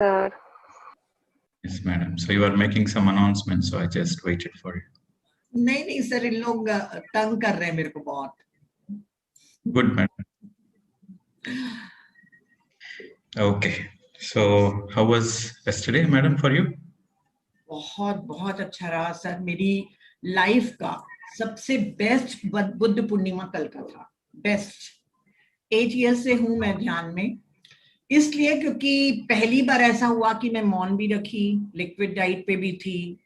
Sir. Yes, madam. So you are making some announcements, so I just waited for you. नहीं sir, इन लोग तंग कर रहे हैं मेरे को बहुत. Good, madam. Okay. So how was yesterday, madam, for you? बहुत बहुत अच्छा रहा सर. मेरी लाइफ का सबसे बेस्ट बुद्ध पूर्णिमा कल का था. बेस्ट. 8 years से हूं मैं ध्यान में, इसलिए क्योंकि पहली बार ऐसा हुआ कि मैं मौन भी रखी, लिक्विड डाइट पे भी थी,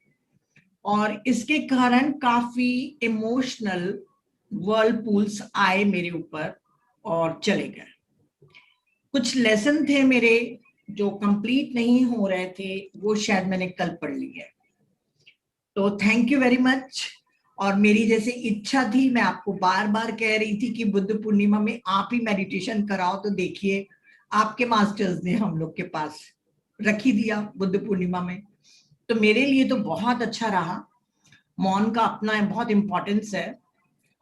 और इसके कारण काफी इमोशनल वर्लपूल्स आए मेरे ऊपर और चले गए. कुछ लेसन थे मेरे जो कंप्लीट नहीं हो रहे थे, वो शायद मैंने कल पढ़ लिए. तो थैंक यू वेरी मच. और मेरी जैसे इच्छा थी, मैं आपको बार बार कह रही थी कि बुद्ध पूर्णिमा में आप ही मेडिटेशन कराओ, तो देखिए आपके मास्टर्स ने हम लोग के पास रख ही दिया बुद्ध पूर्णिमा में. तो मेरे लिए तो बहुत अच्छा रहा. मौन का अपना बहुत इम्पोर्टेंस है.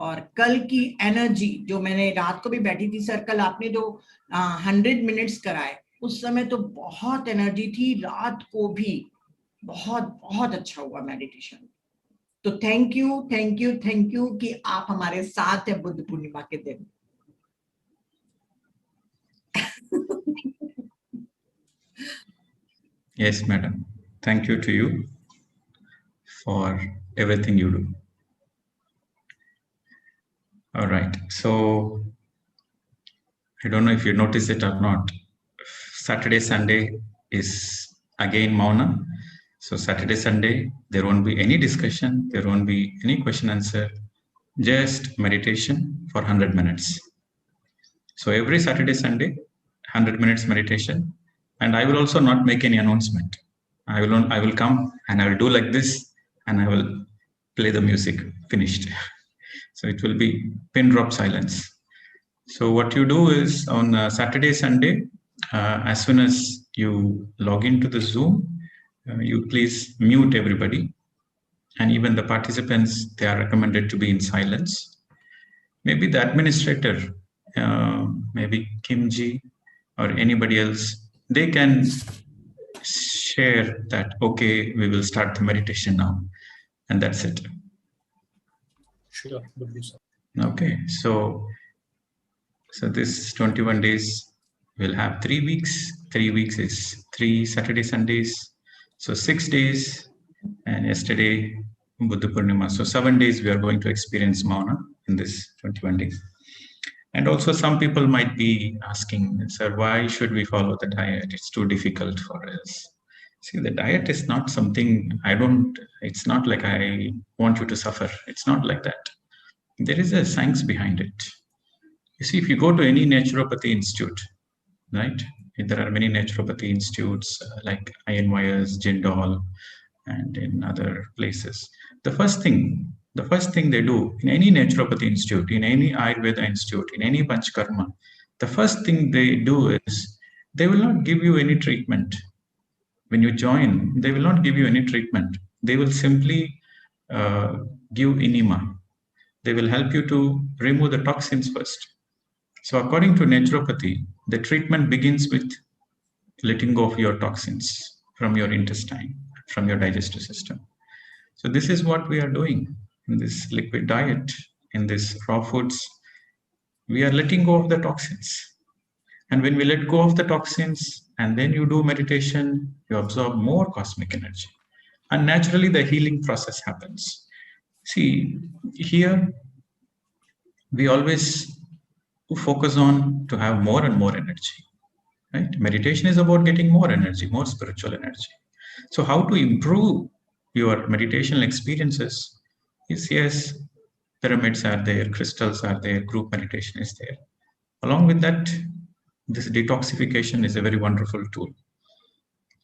और कल की एनर्जी जो मैंने रात को भी बैठी थी सर, कल आपने जो 100 मिनट्स कराए, उस समय तो बहुत एनर्जी थी. रात को भी बहुत बहुत अच्छा हुआ मेडिटेशन. तो thank you thank you thank you कि आप हमारे साथ हैं बुद्ध पूर्णिमा के दिन. Yes, madam. Thank you to you for everything you do. All right. So I don't know if you notice it or not. Saturday, Sunday is again Mauna. So Saturday, Sunday, there won't be any discussion. There won't be any question answer. Just meditation for 100 minutes. So every Saturday, Sunday, 100 minutes meditation. And I will also not make any announcement. I will come and I will do like this and I will play the music, finished. So it will be pin drop silence. So what you do is on Saturday, Sunday, as soon as you log into the Zoom, you please mute everybody. And even the participants, they are recommended to be in silence. Maybe the administrator, maybe Kimji or anybody else, they can share that, okay, we will start the meditation now. And that's it. Sure, will do so. Okay, so this 21 days will have 3 weeks. 3 weeks is 3 Saturday, Sundays. So 6 days, and yesterday, Buddha Purnima. So 7 days we are going to experience Mauna in this 21 days. And also some people might be asking, sir, why should we follow the diet? It's too difficult for us. See, the diet is not something it's not like I want you to suffer. It's not like that. There is a science behind it. You see, if you go to any naturopathy institute, right? There are many naturopathy institutes like INYS, Jindal, and in other places. The first thing they do in any naturopathy institute, in any Ayurveda institute, in any Panchakarma, the first thing they do is they will not give you any treatment. When you join, they will not give you any treatment. They will simply give enema. They will help you to remove the toxins first. So according to naturopathy, the treatment begins with letting go of your toxins from your intestine, from your digestive system. So this is what we are doing in this liquid diet, in this raw foods. We are letting go of the toxins. And when we let go of the toxins and then you do meditation, you absorb more cosmic energy. And naturally the healing process happens. See, here we always focus on to have more and more energy. Right? Meditation is about getting more energy, more spiritual energy. So how to improve your meditational experiences is, yes, pyramids are there, crystals are there, group meditation is there. Along with that, this detoxification is a very wonderful tool.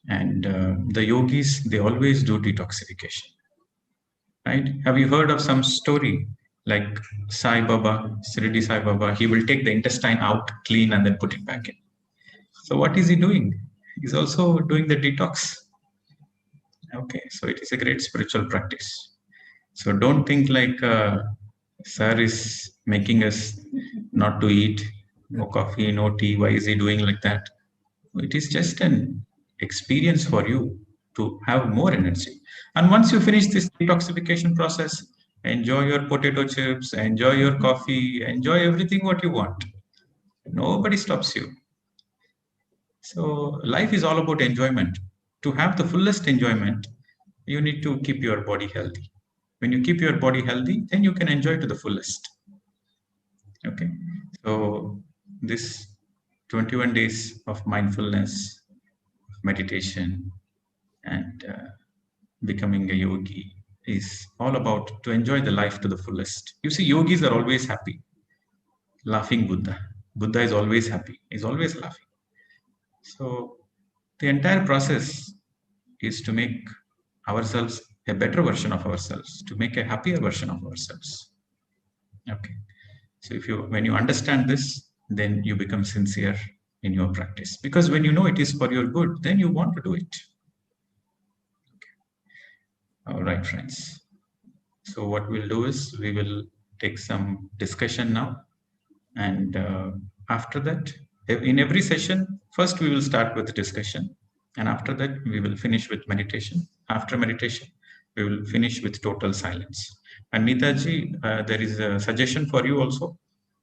And the yogis, they always do detoxification. Right? Have you heard of some story like Sai Baba, Shirdi Sai Baba? He will take the intestine out clean and then put it back in. So what is he doing? He's also doing the detox. Okay, so it is a great spiritual practice. So don't think like Sir is making us not to eat, no coffee, no tea. Why is he doing like that? It is just an experience for you to have more energy. And once you finish this detoxification process, enjoy your potato chips, enjoy your coffee, enjoy everything what you want. Nobody stops you. So life is all about enjoyment. To have the fullest enjoyment, you need to keep your body healthy. When you keep your body healthy, then you can enjoy to the fullest. Okay. So this 21 days of mindfulness, meditation, and becoming a yogi is all about to enjoy the life to the fullest. You see, yogis are always happy. Laughing Buddha. Buddha is always happy. He's always laughing. So the entire process is to make ourselves a better version of ourselves, to make a happier version of ourselves. Okay. So when you understand this, then you become sincere in your practice. Because when you know it is for your good, then you want to do it. Okay. All right, friends. So what we'll do is we will take some discussion now. And after that, in every session, first we will start with the discussion. And after that, we will finish with meditation. After meditation, we will finish with total silence. And Neetaji, there is a suggestion for you also.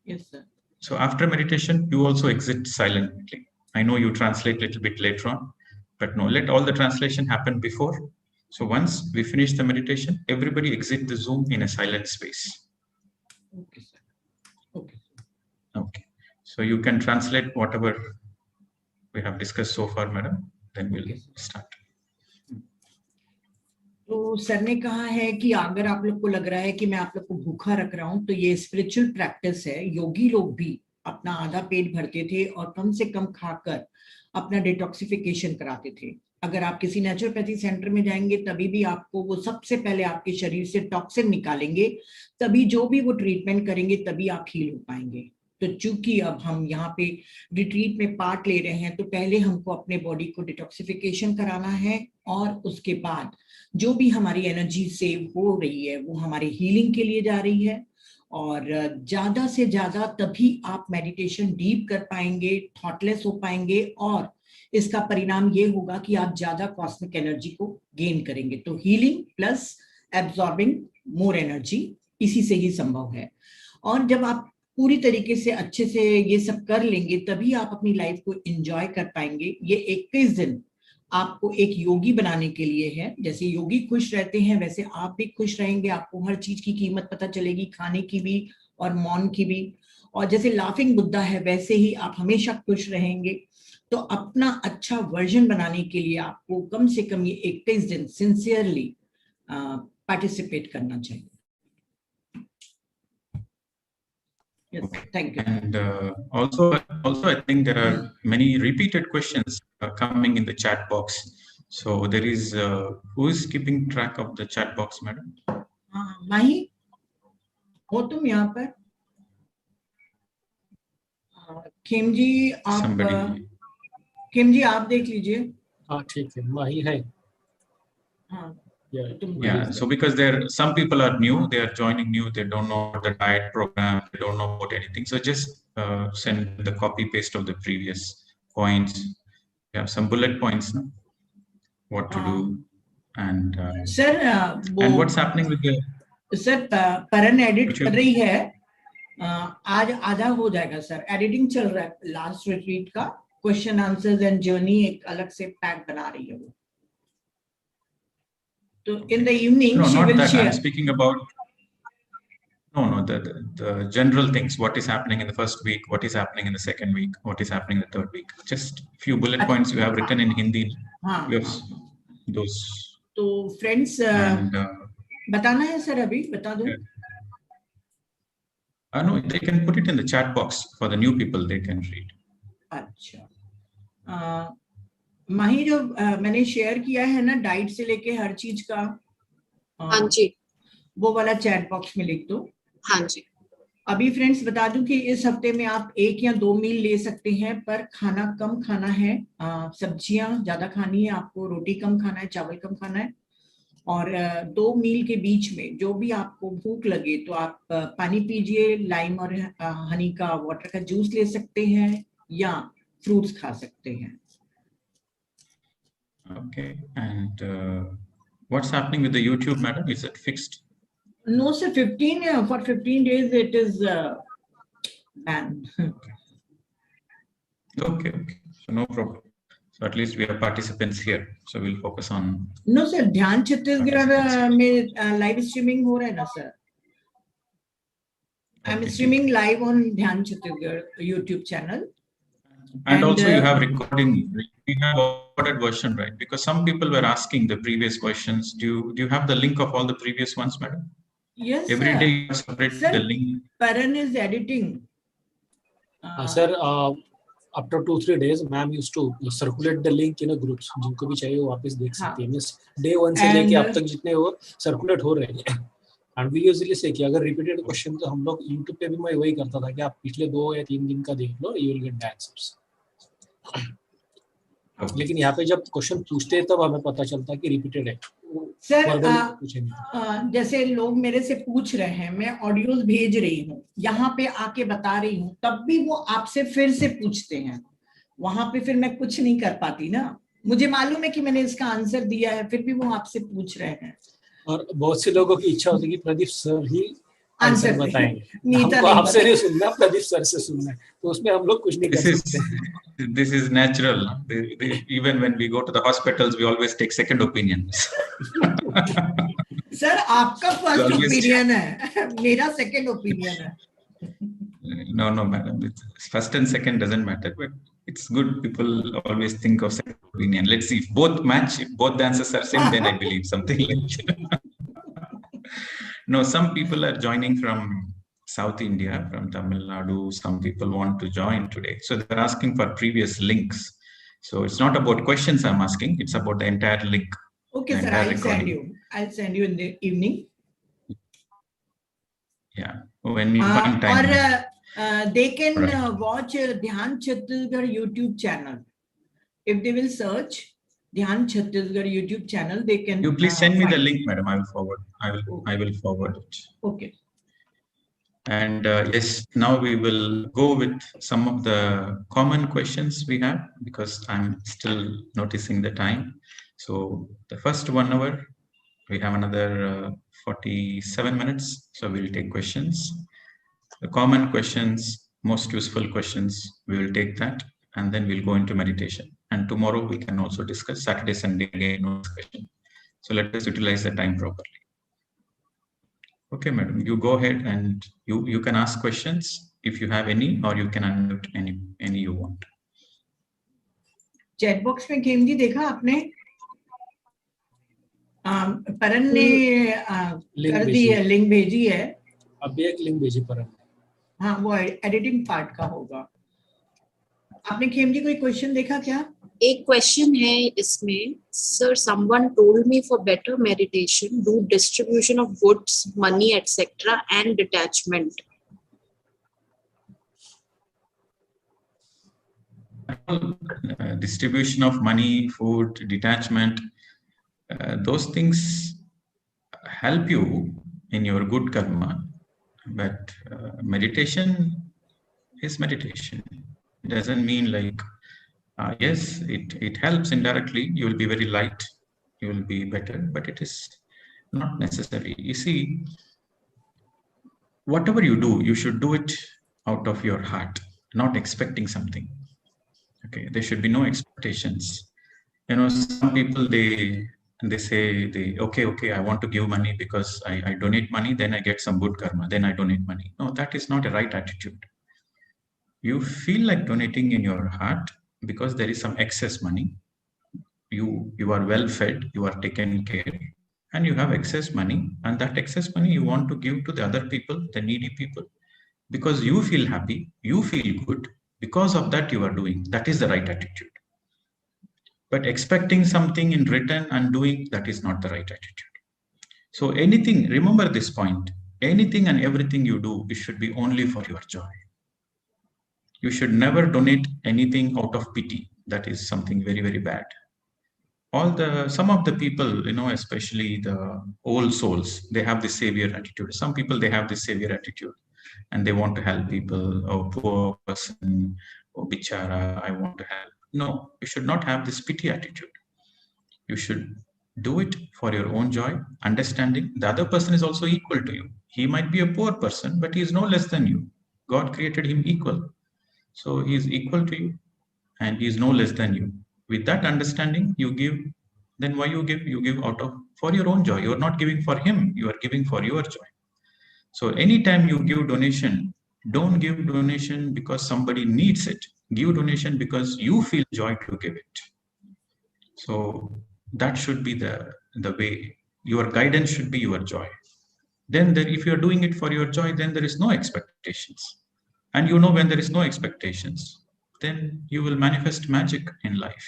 Yes, sir. So after meditation, you also exit silently. I know you translate a little bit later on, but no, let all the translation happen before. So once we finish the meditation, everybody exit the Zoom in a silent space. Okay, sir. Okay. Okay. So you can translate whatever we have discussed so far, madam. Then we'll start. तो sir ने कहा है कि अगर आप लोग को लग रहा है कि मैं आप लोग को भूखा रख रहा हूं, तो ये स्पिरिचुअल प्रैक्टिस है. योगी लोग भी अपना आधा पेट भरते थे और कम से कम खाकर अपना डिटॉक्सिफिकेशन कराते थे. अगर आप किसी नेचुरोपैथी सेंटर में जाएंगे, तभी भी आपको वो सबसे पहले आपके शरीर से टॉक्सिन निकालेंगे, तभी जो भी वो ट्रीटमेंट करेंगे, तभी आप हील हो पाएंगे. तो चूंकि अब हम यहाँ पे रिट्रीट में पार्ट ले रहे हैं, तो पहले हमको अपने बॉडी को डिटॉक्सिफिकेशन कराना है, और उसके बाद जो भी हमारी एनर्जी सेव हो रही है वो हमारी हीलिंग के लिए जा रही है. और ज्यादा से ज्यादा तभी आप मेडिटेशन डीप कर पाएंगे, थॉटलेस हो पाएंगे, और इसका परिणाम ये होगा कि आप ज्यादा कॉस्मिक एनर्जी को गेन करेंगे. तो healing plus absorbing more energy इसी से ही संभव है. और जब आप पूरी तरीके से अच्छे से ये सब कर लेंगे, तभी आप अपनी लाइफ को एंजॉय कर पाएंगे. ये 21 दिन आपको एक योगी बनाने के लिए है. जैसे योगी खुश रहते हैं, वैसे आप भी खुश रहेंगे. आपको हर चीज की कीमत पता चलेगी, खाने की भी और मौन की भी. और जैसे लाफिंग बुद्धा है, वैसे ही आप हमेशा खुश रहेंगे. तो अपना अच्छा वर्जन बनाने के लिए आपको कम से कम ये 21 दिन सिंसियरली पार्टिसिपेट करना चाहिए. Yes, thank you. And also, I think there are many repeated questions coming in the chat box. So there is who is keeping track of the chat box, madam? माही, हो तुम यहाँ पर? खेम जी आप देख लीजिए. हाँ ठीक है, माही है. हाँ. Yeah, so because some people are new, they are joining new, they don't know the diet program, they don't know about anything. So just send the copy paste of the previous points. You have some bullet points, no? What to do, and sir, and what's happening with the sir परन edit कर रही है. आज आधा हो जाएगा sir. Editing चल रहा है लास्ट रिट्रीट का. क्वेश्चन आंसर्स एंड जर्नी एक अलग से पैक बना रही है वो. So in the evening, no, she not will that. share. I'm speaking about the general things. What is happening in the first week? What is happening in the second week? What is happening in the third week? Just few bullet points you have written in Hindi. Yes, those. तो friends, बताना है sir, अभी बता दूं? No, they can put it in the chat box for the new people. They can read. अच्छा. माही, जो मैंने share किया है ना, डाइट से लेके हर चीज का, हाँ जी, वो वाला चैट बॉक्स में लिख दो. हाँ जी. अभी फ्रेंड्स बता दूं कि इस हफ्ते में आप 1 या 2 मील ले सकते हैं, पर खाना कम खाना है. सब्जियां ज्यादा खानी है आपको, रोटी कम खाना है, चावल कम खाना है. और 2 मील के बीच में जो भी आपको भूख लगे तो आप पानी पीजिए. लाइम और हनी का वाटर का जूस ले सकते हैं, या फ्रूट्स खा सकते हैं. Okay. And what's happening with the YouTube, madam? Is it fixed? No, sir. 15 for 15 days it is banned. Okay. Okay. So no problem. So at least we have participants here. So we'll focus on. No, sir. ध्यान छत्तीसगढ़ में live streaming हो रहा है ना, sir. I'm streaming live on Dhyana Jagath YouTube channel. And also you have recording. We have recorded version, right? Because some people were asking the previous questions. Do you have the link of all the previous ones, madam? Yes, Every sir. day you separate Sir, the link. Paran is editing. Sir, after 2-3 days, ma'am used to circulate the link in a groups. जिनको भी चाहिए वो वापस देख सकते हैं. Means day 1 से लेके अब तक जितने वो circulate हो रहे हैं. And we usually say कि अगर repeated question तो हम लोग YouTube पे भी मैं वही करता था कि आप पिछले 2 या 3 दिन का देख लो, you will get the answers. लेकिन यहाँ पे जब क्वेश्चन पूछते हैं तब हमें पता चलता है कि रिपीटेड है. सर, जैसे लोग मेरे से पूछ रहे हैं, मैं ऑडियोज भेज रही हूँ, यहाँ पे आके बता रही हूँ, तब भी वो आपसे फिर से पूछते हैं. वहां पे फिर मैं कुछ नहीं कर पाती ना. मुझे मालूम है कि मैंने इसका आंसर दिया है, फिर भी वो आपसे पूछ रहे हैं. और बहुत से लोगों की इच्छा होती है कि प्रदीप सर ही आंसर बताएंगे. हमको आपसे नहीं सुनना, प्रदीप सर से सुनना है. तो उसमें हम लोग कुछ नहीं कर सकते. This is natural. Even when we go to the hospitals, we always take second opinions. Sir, आपका फर्स्ट ओपिनियन है, मेरा सेकंड ओपिनियन है. No, madam. First and second doesn't matter, but it's good. People always think of second opinion. Let's see if both match. If both the answers are same, then I believe something like that. No, some people are joining from South India, from Tamil Nadu. Some people want to join today. So they're asking for previous links. So it's not about questions I'm asking. It's about the entire link. Okay, sir, I'll send you in the evening. Yeah, when you find time. Or they can watch Dhyana Chhattisgarh YouTube channel. If they will search Dhyana Chhattisgarh YouTube channel, they can. You please send me the link, madam. I will forward. I will forward it. Okay. And yes, now we will go with some of the common questions we have, because I'm still noticing the time. So the first 1 hour, we have another 47 minutes. So we'll take questions. The common questions, most useful questions, we will take that, and then we'll go into meditation. And tomorrow we can also discuss Saturday, Sunday again, no discussion. So let us utilize the time properly. Okay, madam, you go ahead and you can ask questions if you have any, or you can unmute any you want. Chat box में खेम जी देखा आपने? परन ने कर दी है, link भेजी है. अभी एक लिंक भेजी परन. हाँ, वो एडिटिंग पार्ट का होगा. आपने खेम जी कोई क्वेश्चन देखा क्या? एक क्वेश्चन है इसमें, sir, someone told me for better meditation, do distribution of goods, money, etc. and detachment. Distribution of money, food, detachment, those things help you in your good karma, but meditation is meditation. It doesn't mean like, yes, it helps indirectly. You will be very light, you will be better, but it is not necessary. You see, whatever you do, you should do it out of your heart, not expecting something. Okay, there should be no expectations. You know, some people, they say, okay, I want to give money because I donate money, then I get some good karma, then I donate money. No, that is not a right attitude. You feel like donating in your heart because there is some excess money. You are well fed, you are taken care, and you have excess money, and that excess money you want to give to the other people, the needy people, because you feel happy, you feel good. Because of that you are doing. That is the right attitude. But expecting something in return and doing, that is not the right attitude. So anything, remember this point, anything and everything you do, it should be only for your joy. You should never donate anything out of pity. That is something very, very bad. Some of the people, you know, especially the old souls, they have this savior attitude. Some people, they have this savior attitude and they want to help people. Oh, poor person, oh, bichara, I want to help. No, you should not have this pity attitude. You should do it for your own joy, understanding the other person is also equal to you. He might be a poor person, but he is no less than you. God created him equal. So he is equal to you and he is no less than you. With that understanding, you give. Then why you give? You give out of for your own joy. You are not giving for him, you are giving for your joy. So anytime you give donation, don't give donation because somebody needs it. Give donation because you feel joy to give it. So that should be the way. Your guidance should be your joy. Then if you're doing it for your joy, then there is no expectations. And you know when there is no expectations, then you will manifest magic in life.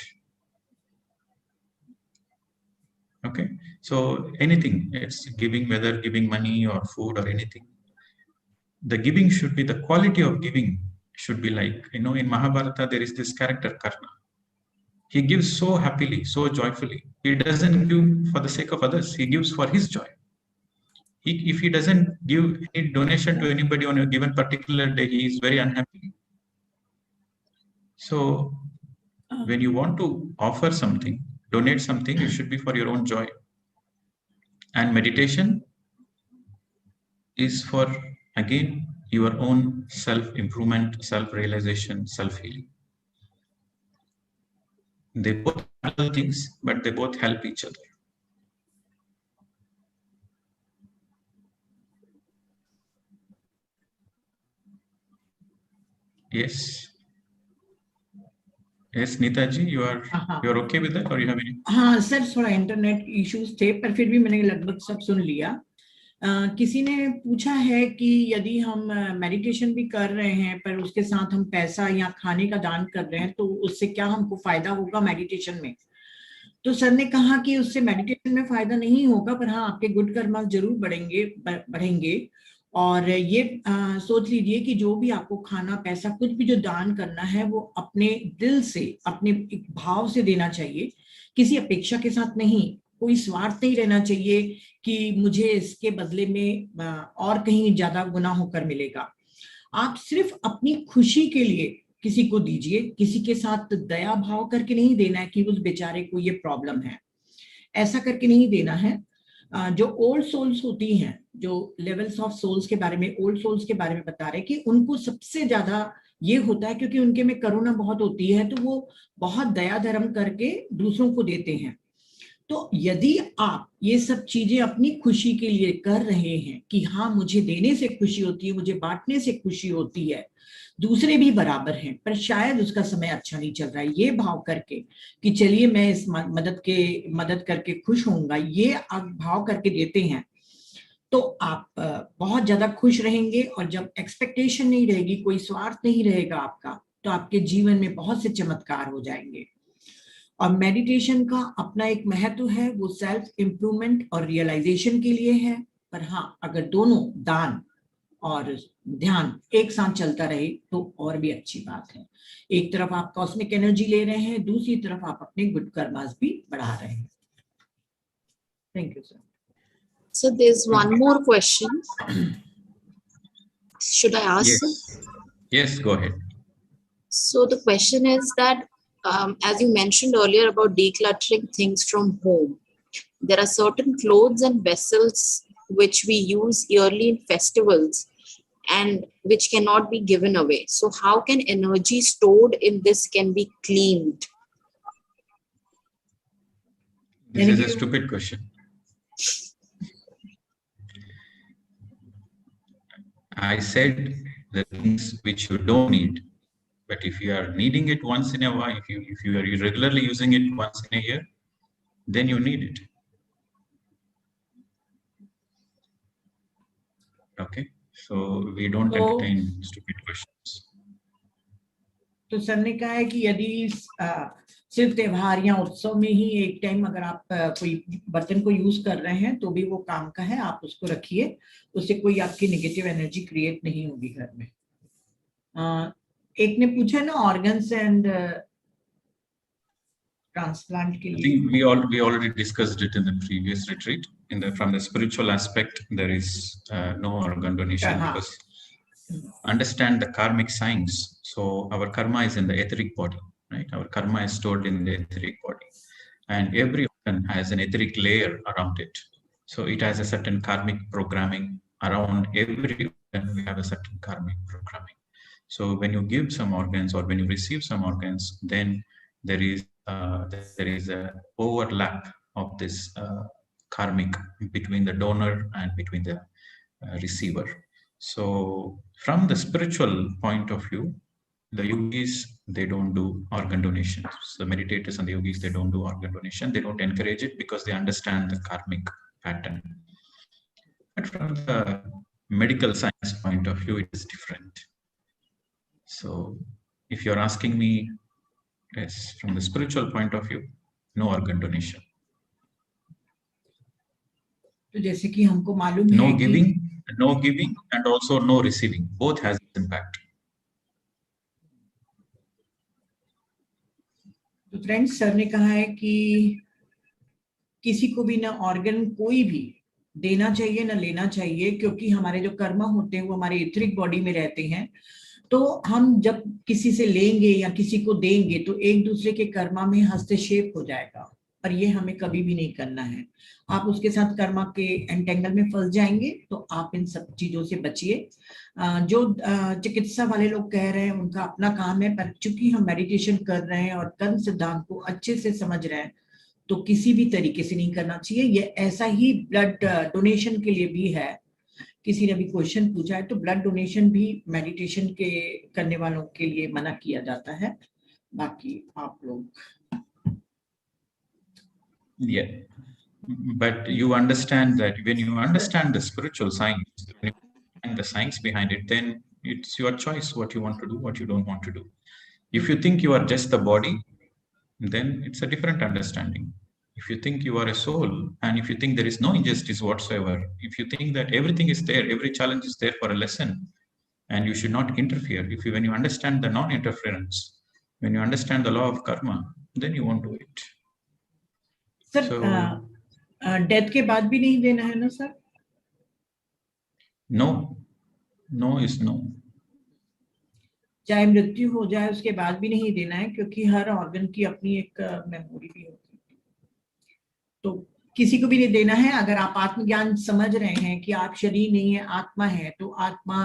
Okay, so anything, it's giving, whether giving money or food or anything, the giving should be, the quality of giving should be like, in Mahabharata, there is this character Karna. He gives so happily, so joyfully. He doesn't give for the sake of others. He gives for his joy. If he doesn't give any donation to anybody on a given particular day, he is very unhappy. So when you want to offer something, donate something, it should be for your own joy. And meditation is for, again, your own self-improvement, self-realization, self-healing. They both are things, but they both help each other. Yes. Yes, Neetaji, you're okay with that, or you have any? हाँ sir, थोड़ा internet issues थे, पर फिर भी मैंने लगभग सब सुन लिया. किसी ने पूछा है कि यदि हम मेडिटेशन भी कर रहे हैं पर उसके साथ हम पैसा या खाने का दान कर रहे हैं, तो उससे क्या हमको फायदा होगा मेडिटेशन में? तो सर ने कहा कि उससे मेडिटेशन में फायदा नहीं होगा, पर हाँ आपके गुड कर्म जरूर बढ़ेंगे. और ये सोच लीजिए कि जो भी आपको खाना, पैसा, कुछ भी जो दान करना है, वो अपने दिल से, अपने एक भाव से देना चाहिए, किसी अपेक्षा के साथ नहीं. कोई स्वार्थ नहीं रहना चाहिए कि मुझे इसके बदले में और कहीं ज्यादा गुना होकर मिलेगा. आप सिर्फ अपनी खुशी के लिए किसी को दीजिए, किसी के साथ दया भाव करके नहीं देना है कि उस बेचारे को ये प्रॉब्लम है, ऐसा करके नहीं देना है. जो ओल्ड सोल्स होती हैं, जो लेवल्स ऑफ सोल्स के बारे में, ओल्ड सोल्स के बारे में बता रहे हैं कि उनको सबसे ज्यादा ये होता है क्योंकि उनके में करुणा बहुत होती है, तो वो बहुत दया धर्म करके दूसरों को देते हैं. तो यदि आप ये सब चीजें अपनी खुशी के लिए कर रहे हैं कि हाँ मुझे देने से खुशी होती है, मुझे बांटने से खुशी होती है, दूसरे भी बराबर हैं, पर शायद उसका समय अच्छा नहीं चल रहा है, ये भाव करके कि चलिए मैं इस मदद करके खुश होऊंगा, ये आप भाव करके देते हैं, तो आप बहुत ज्यादा खुश रहेंगे. और जब एक्सपेक्टेशन नहीं रहेगी, कोई स्वार्थ नहीं रहेगा आपका, तो आपके जीवन में बहुत से चमत्कार हो जाएंगे. और मेडिटेशन का अपना एक महत्व है, वो सेल्फ इम्प्रूवमेंट और रियलाइजेशन के लिए है. पर हाँ, अगर दोनों दान और ध्यान एक साथ चलता रहे तो और भी अच्छी बात है. एक तरफ आप कॉस्मिक एनर्जी ले रहे हैं, दूसरी तरफ आप अपने गुड कर्मास भी बढ़ा रहे हैं. Thank you sir. So there's one more question. Should I ask? Yes, go ahead. So the question is that, as you mentioned earlier about decluttering things from home, there are certain clothes and vessels which we use yearly in festivals and which cannot be given away. So how can energy stored in this can be cleaned? This is a stupid question. I said the things which you don't need, but if you are needing it once in a while, if you are regularly using it once in a year, then you need it. Okay, so we don't entertain stupid questions. तो sir ने कहा है कि यदि सिर्फ त्योहार या उत्सव में ही एक टाइम अगर आप कोई बर्तन को यूज कर रहे हैं तो भी वो काम का है, आप उसको रखिए, उससे कोई आपकी नेगेटिव एनर्जी क्रिएट नहीं होगी घर में. एक ने पूछा ना ऑर्गन्स एंड ट्रांसप्लांट के लिए. I think we already discussed it in the previous retreat. From the spiritual aspect, there is no organ donation because understand the karmic science. So our karma is in the etheric body, right? Our karma is stored in the etheric body, and every has an etheric layer around it. So it has a certain karmic programming around every organ. We have a certain karmic programming. So when you give some organs or when you receive some organs, then there is a overlap of this karmic between the donor and between the receiver. So from the spiritual point of view, the yogis, they don't do organ donation. So the meditators and the yogis, they don't do organ donation. They don't encourage it because they understand the karmic pattern. But from the medical science point of view, it is different. So if you're asking me, yes, from the spiritual point of view, no organ donation. तो जैसे कि हमको मालूम No है giving and also no receiving. Both has impact. तो friends, sir ने कहा है कि किसी को भी ना ऑर्गन कोई भी देना चाहिए ना लेना चाहिए, क्योंकि हमारे जो कर्म होते हैं वो हमारे इथरिक बॉडी में रहते हैं। तो हम जब किसी से लेंगे या किसी को देंगे तो एक दूसरे के कर्मा में हस्तक्षेप हो जाएगा, और ये हमें कभी भी नहीं करना है। आप उसके साथ कर्मा के एंटेंगल में फंस जाएंगे, तो आप इन सब चीजों से बचिए। जो चिकित्सा वाले लोग कह रहे हैं उनका अपना काम है, पर चूंकि हम मेडिटेशन कर रहे हैं और कर्म सिद्धांत को अच्छे से समझ रहे हैं, तो किसी भी तरीके से नहीं करना चाहिए। ये ऐसा ही ब्लड डोनेशन के लिए भी है। किसी ने भी क्वेश्चन पूछा है, तो ब्लड डोनेशन भी मेडिटेशन के करने वालों के लिए मना किया जाता है। बाकी आप लोग Yeah, but you understand that when you understand the spiritual science, and the science behind it, then it's your choice what you want to do, what you don't want to do. If you think you are just the body, then it's a different understanding. If you think you are a soul, and if you think there is no injustice whatsoever, if you think that everything is there, every challenge is there for a lesson, and you should not interfere, when you understand the non-interference, when you understand the law of karma, then you won't do it. Sir, death के बाद भी नहीं देना है ना sir? No is no. चाहे मृत्यु हो जाए उसके बाद भी नहीं देना है, क्योंकि हर ऑर्गन की अपनी एक मेमोरी भी होती है। तो किसी को भी नहीं देना है। अगर आप आत्मज्ञान समझ रहे हैं कि आप शरीर नहीं है, आत्मा है, तो आत्मा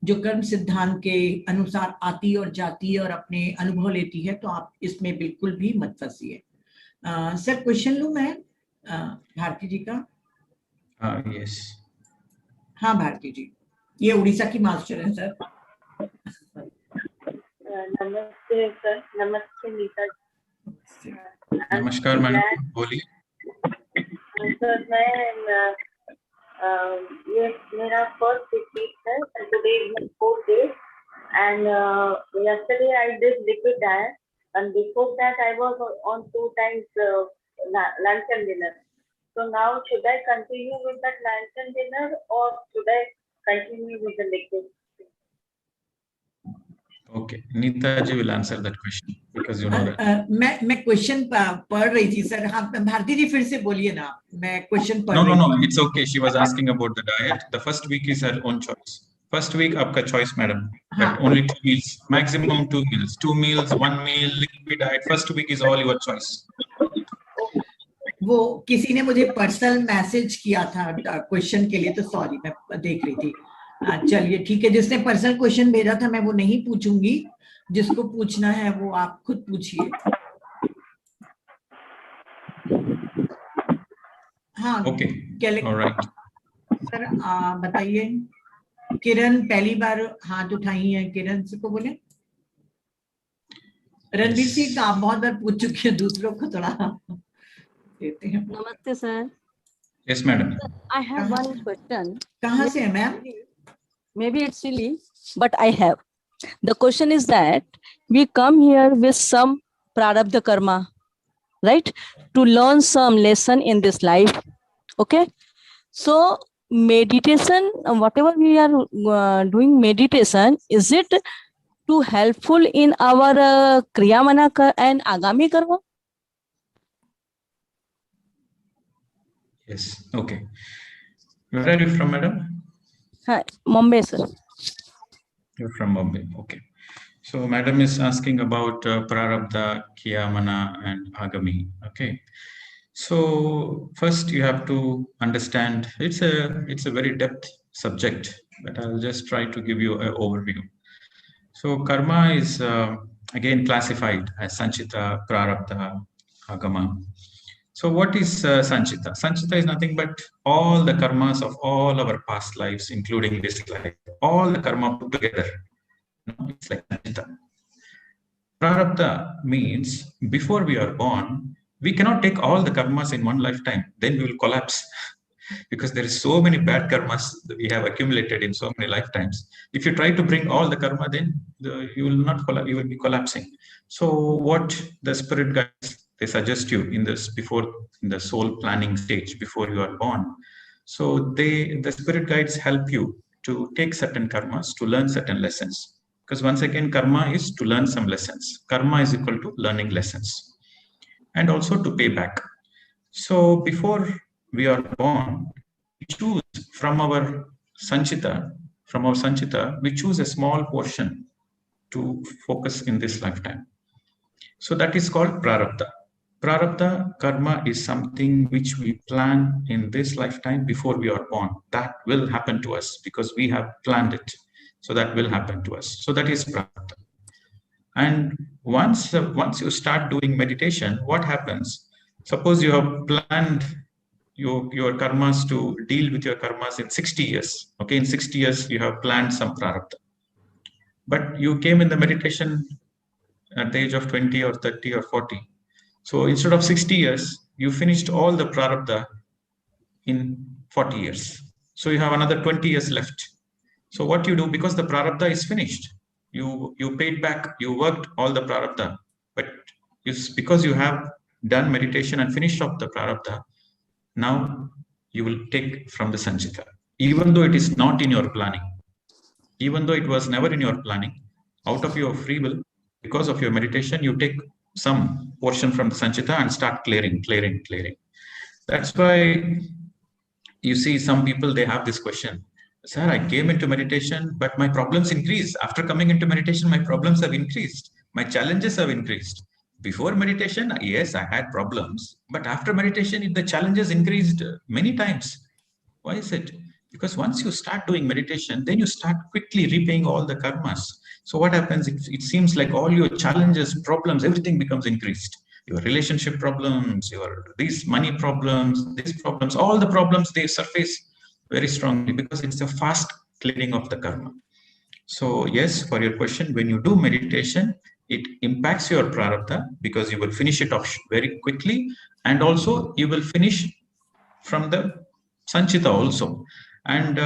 जो कर्म सिद्धांत के अनुसार आती और जाती है और अपने अनुभव लेती है, तो आप इसमें बिल्कुल भी मत फंसिए। सर, क्वेश्चन लूं मैं भारती जी का? यस। हाँ भारती जी, ये उड़ीसा की मास्टर है सर। नमस्ते सर। नमस्ते नीता जी। नमस्कार मैडम, बोलिए। सर, मैं ये मेरा फर्स्ट रिट्रीट है, today is 4 days, and yesterday I did liquid diet, and before that I was on 2 times lunch and dinner. So now should I continue with that lunch and dinner, or should I continue with the liquid? Okay, Neeta ji will answer that question because you know that. मैं question पढ़ रही थी sir. हाँ भारती जी फिर से बोलिए ना, मैं क्वेश्चन पढ़ रही थी। No, it's okay. She was asking about the diet. The first week is her own choice. First week आपका choice madam, but only 2 meals, maximum 2 meals, 2 meals, 1 meal, liquid diet. First week is all your choice. वो किसी ने मुझे personal message किया था question के लिए, तो सॉरी, मैं देख रही थी। चलिए ठीक है, जिसने पर्सनल क्वेश्चन भेजा था मैं वो नहीं पूछूंगी, जिसको पूछना है वो आप खुद पूछिए। हाँ ओके, ऑलराइट सर, बताइए। किरण पहली बार हाथ उठाई है, किरण से को बोले। रणवीर सिंह का आप बहुत बार पूछ चुके हैं, दूसरों को थोड़ा देते हैं। नमस्ते sir. Yes madam. I have one question. कहाँ से है ma'am? Maybe it's silly, but I have. The question is that we come here with some prarabdha karma, right? To learn some lesson in this life. Okay. So meditation, whatever we are doing meditation, is it too helpful in our kriyamana and agami karma? Yes. Okay. Where are you from, madam? Hi, Mumbai, sir. You're from Mumbai. Okay. So, madam is asking about prarabdha, kiyamana, and agami. Okay. So first you have to understand, it's a very depth subject, but I'll just try to give you an overview. So karma is again classified as Sanchita, Prarabdha, Agama. So what is Sanchita? Sanchita is nothing but all the karmas of all our past lives, including this life, all the karma put together. It's like Sanchita. Prarabdha means before we are born, we cannot take all the karmas in one lifetime. Then we will collapse because there is so many bad karmas that we have accumulated in so many lifetimes. If you try to bring all the karma, then you will not collapse. You will be collapsing. So what the spirit guides, they suggest you in this before in the soul planning stage before you are born. So the spirit guides help you to take certain karmas to learn certain lessons. Because once again, karma is to learn some lessons. Karma is equal to learning lessons and also to pay back. So before we are born, we choose from our Sanchita, we choose a small portion to focus in this lifetime. So that is called Prarabdha. Prarabdha karma is something which we plan in this lifetime before we are born. That will happen to us because we have planned it. So that will happen to us. So that is Prarabdha. And once you start doing meditation, what happens? Suppose you have planned your karmas to deal with your karmas in 60 years. Okay, in 60 years, you have planned some Prarabdha. But you came in the meditation at the age of 20 or 30 or 40. So instead of 60 years, you finished all the Prarabdha in 40 years. So you have another 20 years left. So what you do, because the Prarabdha is finished, you paid back, you worked all the Prarabdha, but because you have done meditation and finished off the Prarabdha, now you will take from the Sanchita, even though it is not in your planning, even though it was never in your planning, out of your free will, because of your meditation, you take some portion from the Sanchita and start clearing. That's why you see some people, they have this question, sir, I came into meditation, but my problems increased. After coming into meditation, my problems have increased. My challenges have increased. Before meditation, yes, I had problems, but after meditation, the challenges increased many times. Why is it? Because once you start doing meditation, then you start quickly repaying all the karmas. So what happens? It seems like all your challenges, problems, everything becomes increased. Your relationship problems, these money problems, these problems, all the problems, they surface very strongly because it's a fast clearing of the karma. So yes, for your question, when you do meditation, it impacts your prarabdha because you will finish it off very quickly, and also you will finish from the sanchita also. And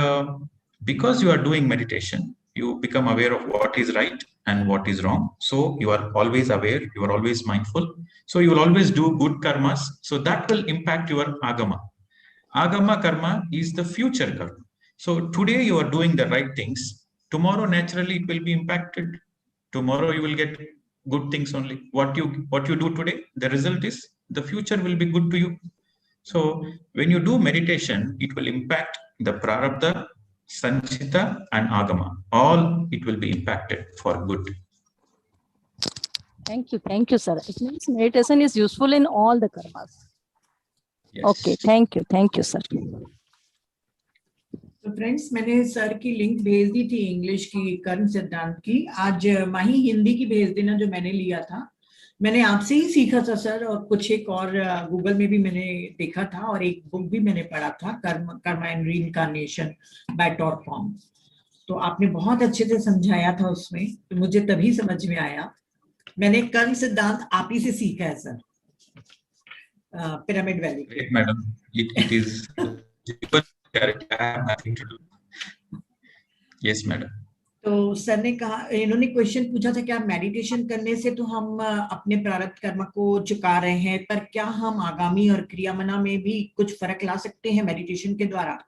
because you are doing meditation, you become aware of what is right and what is wrong. So you are always aware, you are always mindful. So you will always do good karmas. So that will impact your agama. Agama karma is the future karma. So today you are doing the right things. Tomorrow naturally it will be impacted. Tomorrow you will get good things only. What you do today, the result is the future will be good to you. So when you do meditation, it will impact the prarabdha, sanchita, and agama. All it will be impacted for good. Thank you, sir. It means meditation is useful in all the karmas. Yes. Okay, thank you, sir. तो friends, मैंने sir की link भेज दी थी English की कर्म सिद्धांत की. आज माही हिंदी की भेज देना जो मैंने लिया था. मैंने आपसे ही सीखा था सर, और कुछ एक और गूगल में भी मैंने देखा था, और एक बुक भी मैंने पढ़ा था, karma and reincarnation by thought form. तो आपने बहुत अच्छे से समझाया था उसमें, तो मुझे तभी समझ में आया. मैंने कर्म सिद्धांत आप ही से सीखा है sir, pyramid valley. Great, madam. It is I have nothing to do. Yes, madam. तो सर ने कहा, इन्होंने क्वेश्चन पूछा था, क्या मेडिटेशन करने से तो हम अपने प्रारब्ध कर्म को चुका रहे हैं, पर क्या हम आगामी और क्रियामना में भी कुछ फर्क ला सकते हैं मेडिटेशन के द्वारा?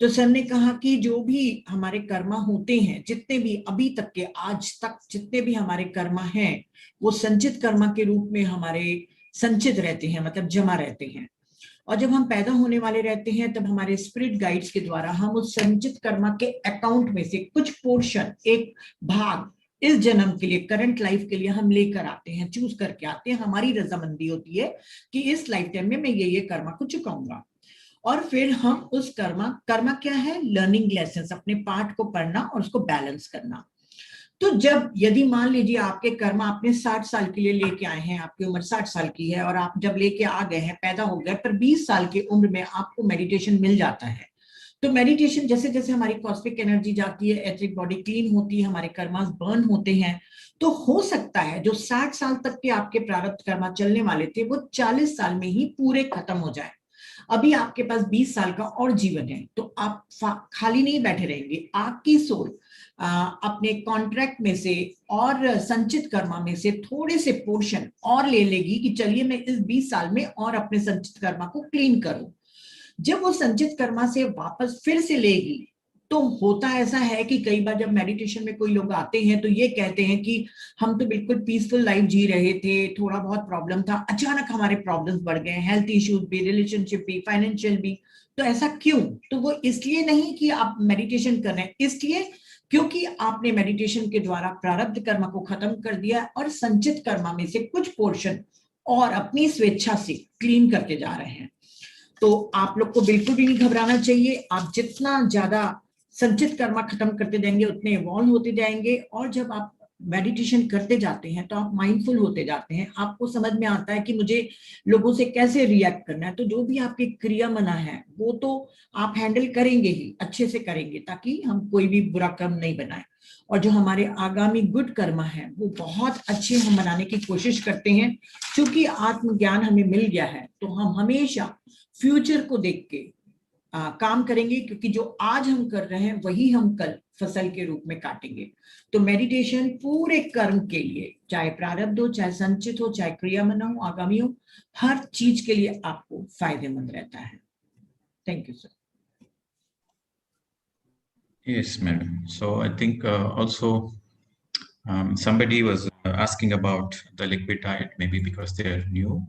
तो सर ने कहा कि जो भी हमारे कर्मा होते हैं, जितने भी अभी तक के आज तक जितने भी हमारे कर्मा हैं, वो संचित कर्मा के रूप में हमारे संचित रहते हैं, मतलब जमा रहते हैं. और जब हम पैदा होने वाले रहते हैं, तब हमारे स्पिरिट गाइड्स के द्वारा हम उस संचित कर्मा के अकाउंट में से कुछ पोर्शन, एक भाग इस जन्म के लिए, करंट लाइफ के लिए हम लेकर आते हैं, चूज करके आते हैं, हमारी रजामंदी होती है कि इस लाइफ टाइम में मैं ये कर्मा को चुकाऊंगा। और फिर हम उस कर्मा क्या है, लर्निंग लेसन, अपने पाठ को पढ़ना और उसको बैलेंस करना। तो जब यदि मान लीजिए आपके कर्मा आपने 60 साल के लिए लेके आए हैं, आपकी उम्र 60 साल की है और आप जब लेके आ गए हैं, पैदा हो गए, पर 20 साल की उम्र में आपको मेडिटेशन मिल जाता है, तो मेडिटेशन जैसे जैसे हमारी कॉस्मिक एनर्जी जाती है, एथरिक बॉडी क्लीन होती है, हमारे कर्मास बर्न होते हैं, तो हो सकता है जो 60 साल तक के आपके प्रारब्ध कर्मा चलने वाले थे वो 40 साल में ही पूरे खत्म हो जाए। अभी आपके पास 20 साल का और जीवन है, तो आप खाली नहीं बैठे रहेंगे। आपकी सोल अपने कॉन्ट्रैक्ट में से और संचित कर्मा में से थोड़े से पोर्शन और ले लेगी कि चलिए मैं इस 20 साल में और अपने संचित कर्मा को क्लीन करूं। जब वो संचित कर्मा से वापस फिर से लेगी, तो होता ऐसा है कि कई बार जब मेडिटेशन में कोई लोग आते हैं तो ये कहते हैं कि हम तो बिल्कुल पीसफुल लाइफ जी रहे थे, थोड़ा बहुत प्रॉब्लम था, अचानक हमारे प्रॉब्लम्स बढ़ गए, हेल्थ इश्यूज भी, रिलेशनशिप भी, फाइनेंशियल भी। तो ऐसा क्यों? तो वो इसलिए नहीं कि आप मेडिटेशन कर रहे हैं, इसलिए क्योंकि आपने मेडिटेशन के द्वारा प्रारब्ध कर्मा को खत्म कर दिया और संचित कर्मा में से कुछ पोर्शन और अपनी स्वेच्छा से क्लीन करते जा रहे हैं। तो आप लोग को बिल्कुल भी नहीं घबराना चाहिए। आप जितना ज्यादा संचित कर्मा खत्म करते जाएंगे उतने इवॉल्व होते जाएंगे, और जब आप मेडिटेशन करते जाते हैं तो आप माइंडफुल होते जाते हैं, आपको समझ में आता है कि मुझे लोगों से कैसे रिएक्ट करना है। तो जो भी आपकी क्रिया मना है वो तो आप हैंडल करेंगे ही, अच्छे से करेंगे, ताकि हम कोई भी बुरा कर्म नहीं बनाए। और जो हमारे आगामी गुड कर्मा है वो बहुत अच्छे हम बनाने की कोशिश करते हैं। क्योंकि आत्मज्ञान हमें मिल गया है तो हम हमेशा फ्यूचर को देख के काम करेंगे, क्योंकि जो आज हम कर रहे हैं वही हम कल फसल के रूप में काटेंगे। तो मेडिटेशन पूरे कर्म के लिए, चाहे प्रारब्ध हो, चाहे संचित हो, चाहे क्रियामन हो, आगामी हो, हर चीज के लिए आपको फायदेमंद रहता है। Thank you sir. Yes, madam. So I think also somebody was asking about the liquid diet, maybe because they are new,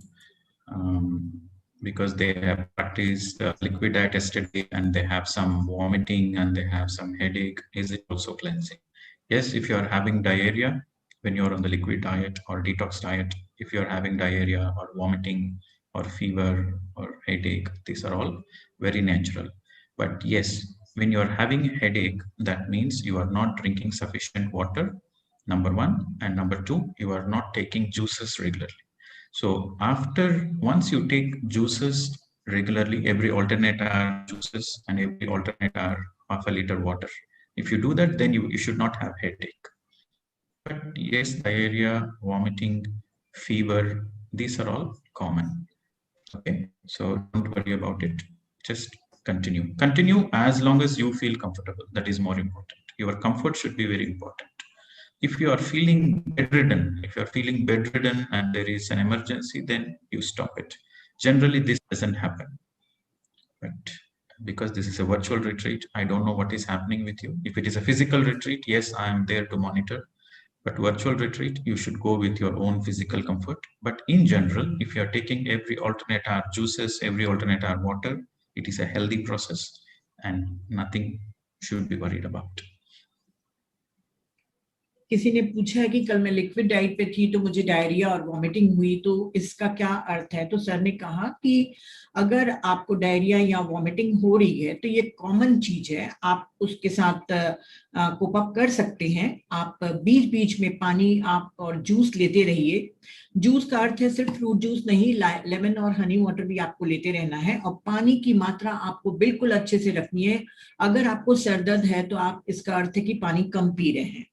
because they have practiced liquid diet yesterday and they have some vomiting and they have some headache. Is it also cleansing? Yes, if you are having diarrhea when you are on the liquid diet or detox diet, if you are having diarrhea or vomiting or fever or headache, these are all very natural. But yes, when you are having a headache, that means you are not drinking sufficient water, number one, and number two, you are not taking juices regularly. So once you take juices regularly, every alternate hour juices and every alternate hour half a liter water, if you do that, then you should not have headache. But yes, diarrhea, vomiting, fever, these are all common. Okay, so don't worry about it. Just continue. Continue as long as you feel comfortable. That is more important. Your comfort should be very important. If you are feeling bedridden, and there is an emergency, then you stop it. Generally, this doesn't happen. But because this is a virtual retreat, I don't know what is happening with you. If it is a physical retreat, yes, I am there to monitor. But virtual retreat, you should go with your own physical comfort. But in general, if you are taking every alternate hour juices, every alternate hour water, it is a healthy process and nothing should be worried about. किसी ने पूछा है कि कल मैं liquid diet पे थी तो मुझे डायरिया और वॉमिटिंग हुई, तो इसका क्या अर्थ है? तो सर ने कहा कि अगर आपको डायरिया या वॉमिटिंग हो रही है तो ये कॉमन चीज है, आप उसके साथ कोप अप कर सकते हैं। आप बीच बीच में पानी आप और जूस लेते रहिए। जूस का अर्थ है सिर्फ फ्रूट जूस नहीं, लेमन और हनी वाटर भी आपको लेते रहना है, और पानी की मात्रा आपको बिल्कुल अच्छे से रखनी है। अगर आपको सर दर्द है तो आप, इसका अर्थ है कि पानी कम पी रहे हैं।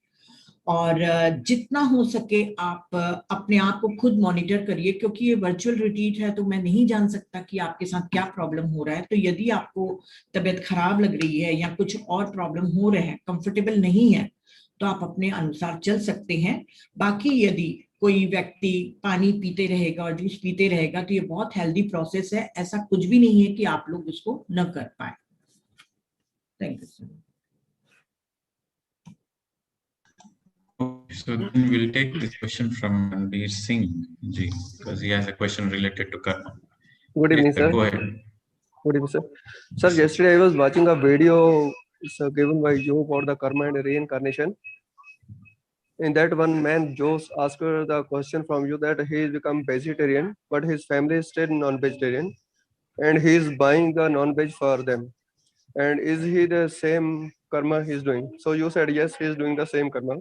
और जितना हो सके आप अपने आप को खुद मॉनिटर करिए, क्योंकि ये वर्चुअल रिट्रीट है तो मैं नहीं जान सकता कि आपके साथ क्या प्रॉब्लम हो रहा है। तो यदि आपको तबीयत खराब लग रही है या कुछ और प्रॉब्लम हो रहे हैं, कंफर्टेबल नहीं है, तो आप अपने अनुसार चल सकते हैं। बाकी यदि कोई व्यक्ति पानी पीते रहेगा और जूस पीते रहेगा तो ये बहुत हेल्दी प्रोसेस है, ऐसा कुछ भी नहीं है कि आप लोग उसको न कर पाए। Thank you sir. So then we'll take this question from Ranbir Singh ji, because he has a question related to karma. Good evening, sir. Go ahead. Good evening, sir. Sir, yesterday I was watching a video given by you for the karma and reincarnation. In that one man, Josh asked the question from you that he is become vegetarian, but his family is still non-vegetarian, and he is buying the non-veg for them. And is he the same karma he's doing? So you said yes, he is doing the same karma.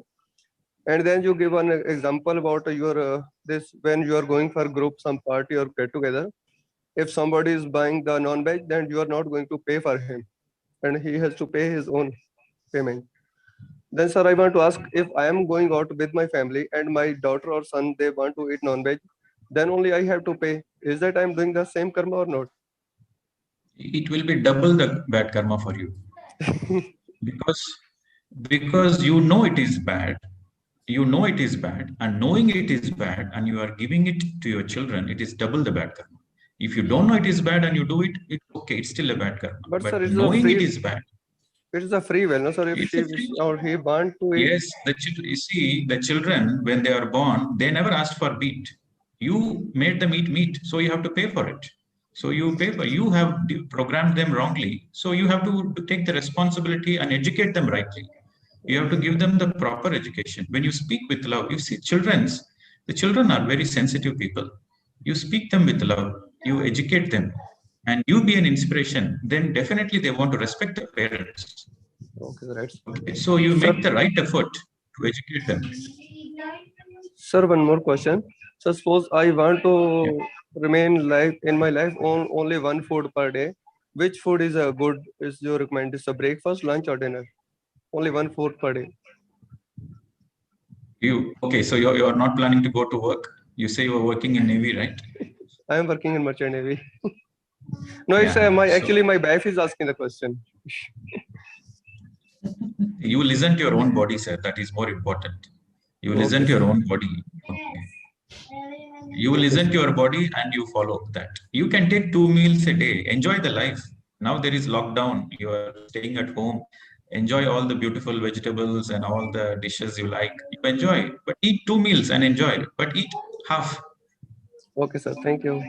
And then you give an example about your this when you are going for group, some party or get together. If somebody is buying the non-veg, then you are not going to pay for him, and he has to pay his own payment. Then, sir, I want to ask, if I am going out with my family and my daughter or son they want to eat non-veg, then only I have to pay. Is that I am doing the same karma or not? It will be double the bad karma for you. because you know it is bad. You know it is bad, and knowing it is bad, and you are giving it to your children, it is double the bad karma. If you don't know it is bad and you do it, it's okay, it's still a bad karma. But sir, knowing it is bad. It is a free will, no, sir. If she or he want to eat. Yes, you see, the children, when they are born, they never asked for meat. You made them eat meat, so you have to pay for it. So you pay for, you have programmed them wrongly. So you have to take the responsibility and educate them rightly. You have to give them the proper education. When you speak with love, you see the children are very sensitive people. You speak them with love, you educate them, and you be an inspiration, then definitely they want to respect their parents. Okay, right. Okay, so you make the right effort to educate them. Sir, one more question. So suppose I want to remain in my life on only one food per day. Which food is good? Is you recommend? Is a breakfast, lunch, or dinner? Only one food per day. Okay, so you are not planning to go to work. You say you are working in Navy, right? I am working in Merchant Navy. No, it's actually my wife is asking the question. You listen to your own body, sir. That is more important. You listen to your own body. Okay. You listen to your body and you follow that. You can take 2 meals a day. Enjoy the life. Now there is lockdown. You are staying at home. Enjoy all the beautiful vegetables and all the dishes you like. You enjoy, but eat 2 meals and enjoy. But eat half. Okay, sir. Thank you.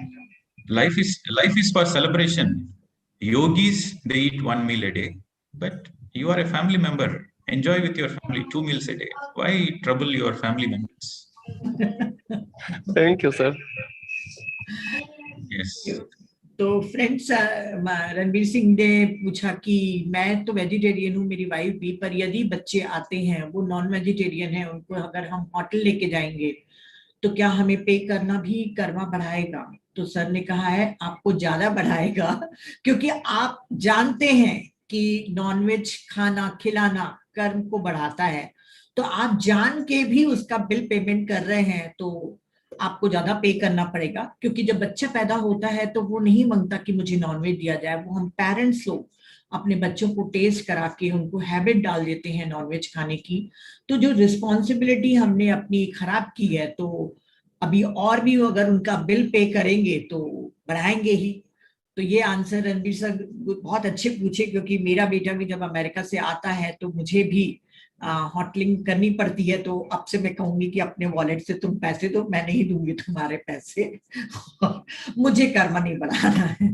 Life is for celebration. Yogis, they eat 1 meal a day. But you are a family member. Enjoy with your family 2 meals a day. Why trouble your family members? Thank you, sir. Yes. तो friends Ranveer Singh ने पूछा कि मैं तो vegetarian हूँ, मेरी wife भी, पर यदि बच्चे आते हैं वो नॉन वेजिटेरियन है, उनको अगर हम होटल लेके जाएंगे तो क्या हमें पे करना भी कर्मा बढ़ाएगा? तो सर ने कहा है आपको ज्यादा बढ़ाएगा, क्योंकि आप जानते हैं कि नॉनवेज खाना खिलाना कर्म को बढ़ाता है, तो आप जान के भी उसका बिल पेमेंट कर रहे हैं तो आपको ज्यादा पे करना पड़ेगा। क्योंकि जब बच्चा पैदा होता है तो वो नहीं मांगता कि मुझे नॉनवेज दिया जाए, वो हम पेरेंट्स लोग अपने बच्चों को टेस्ट करा के उनको हैबिट डाल देते हैं नॉनवेज खाने की। तो जो रिस्पॉन्सिबिलिटी हमने अपनी खराब की है, तो अभी और भी अगर उनका बिल पे करेंगे तो बढ़ाएंगे ही। तो ये आंसर रणबीर सर बहुत अच्छे पूछे, क्योंकि मेरा बेटा भी जब अमेरिका से आता है तो मुझे भी हॉटलिंग करनी पड़ती है, तो अब से मैं कहूंगी कि अपने वॉलेट से तुम पैसे दो, मैं नहीं दूंगी तुम्हारे पैसे, मुझे कर्मा नहीं बढ़ाना है।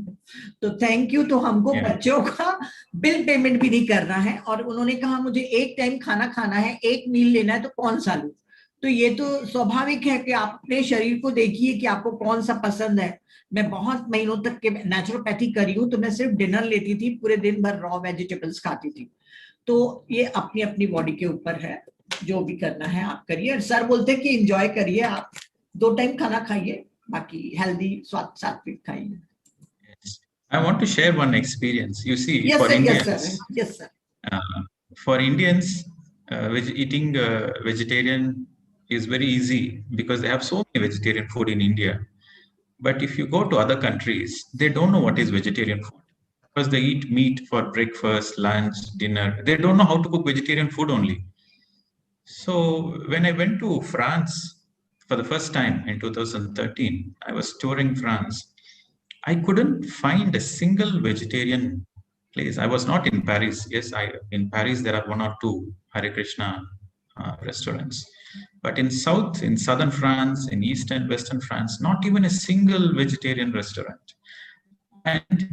तो थैंक यू। तो हमको बच्चों का बिल पेमेंट भी नहीं करना है, और उन्होंने कहा मुझे एक टाइम खाना खाना है, एक मील लेना है, तो कौन सा लूं? तो ये तो स्वाभाविक है कि आप अपने शरीर को देखिए कि आपको कौन सा पसंद है। मैं बहुत महीनों तक के नेचुरोपैथी करी हूँ, तो मैं सिर्फ डिनर लेती थी, पूरे दिन भर रॉ वेजिटेबल्स खाती थी। तो ये अपनी अपनी बॉडी के ऊपर है, जो भी करना है आप करिए। सर बोलते हैं कि एंजॉय करिए, आप 2 टाइम खाना खाइए, बाकी हेल्दी सात्विक खाइए। I want to share one experience. You see, yes, for sir, Indians, yes, sir. For Indians, eating vegetarian is very easy because they have so many vegetarian food in India. But if you go to other countries, they don't know what is vegetarian food because they eat meat for breakfast, lunch, dinner. They don't know how to cook vegetarian food only. So when I went to France for the first time in 2013, I was touring France. I couldn't find a single vegetarian place. I was not in Paris. Yes, in Paris there are 1 or 2 Hare Krishna restaurants. But in southern France, in east and western France, not even a single vegetarian restaurant. And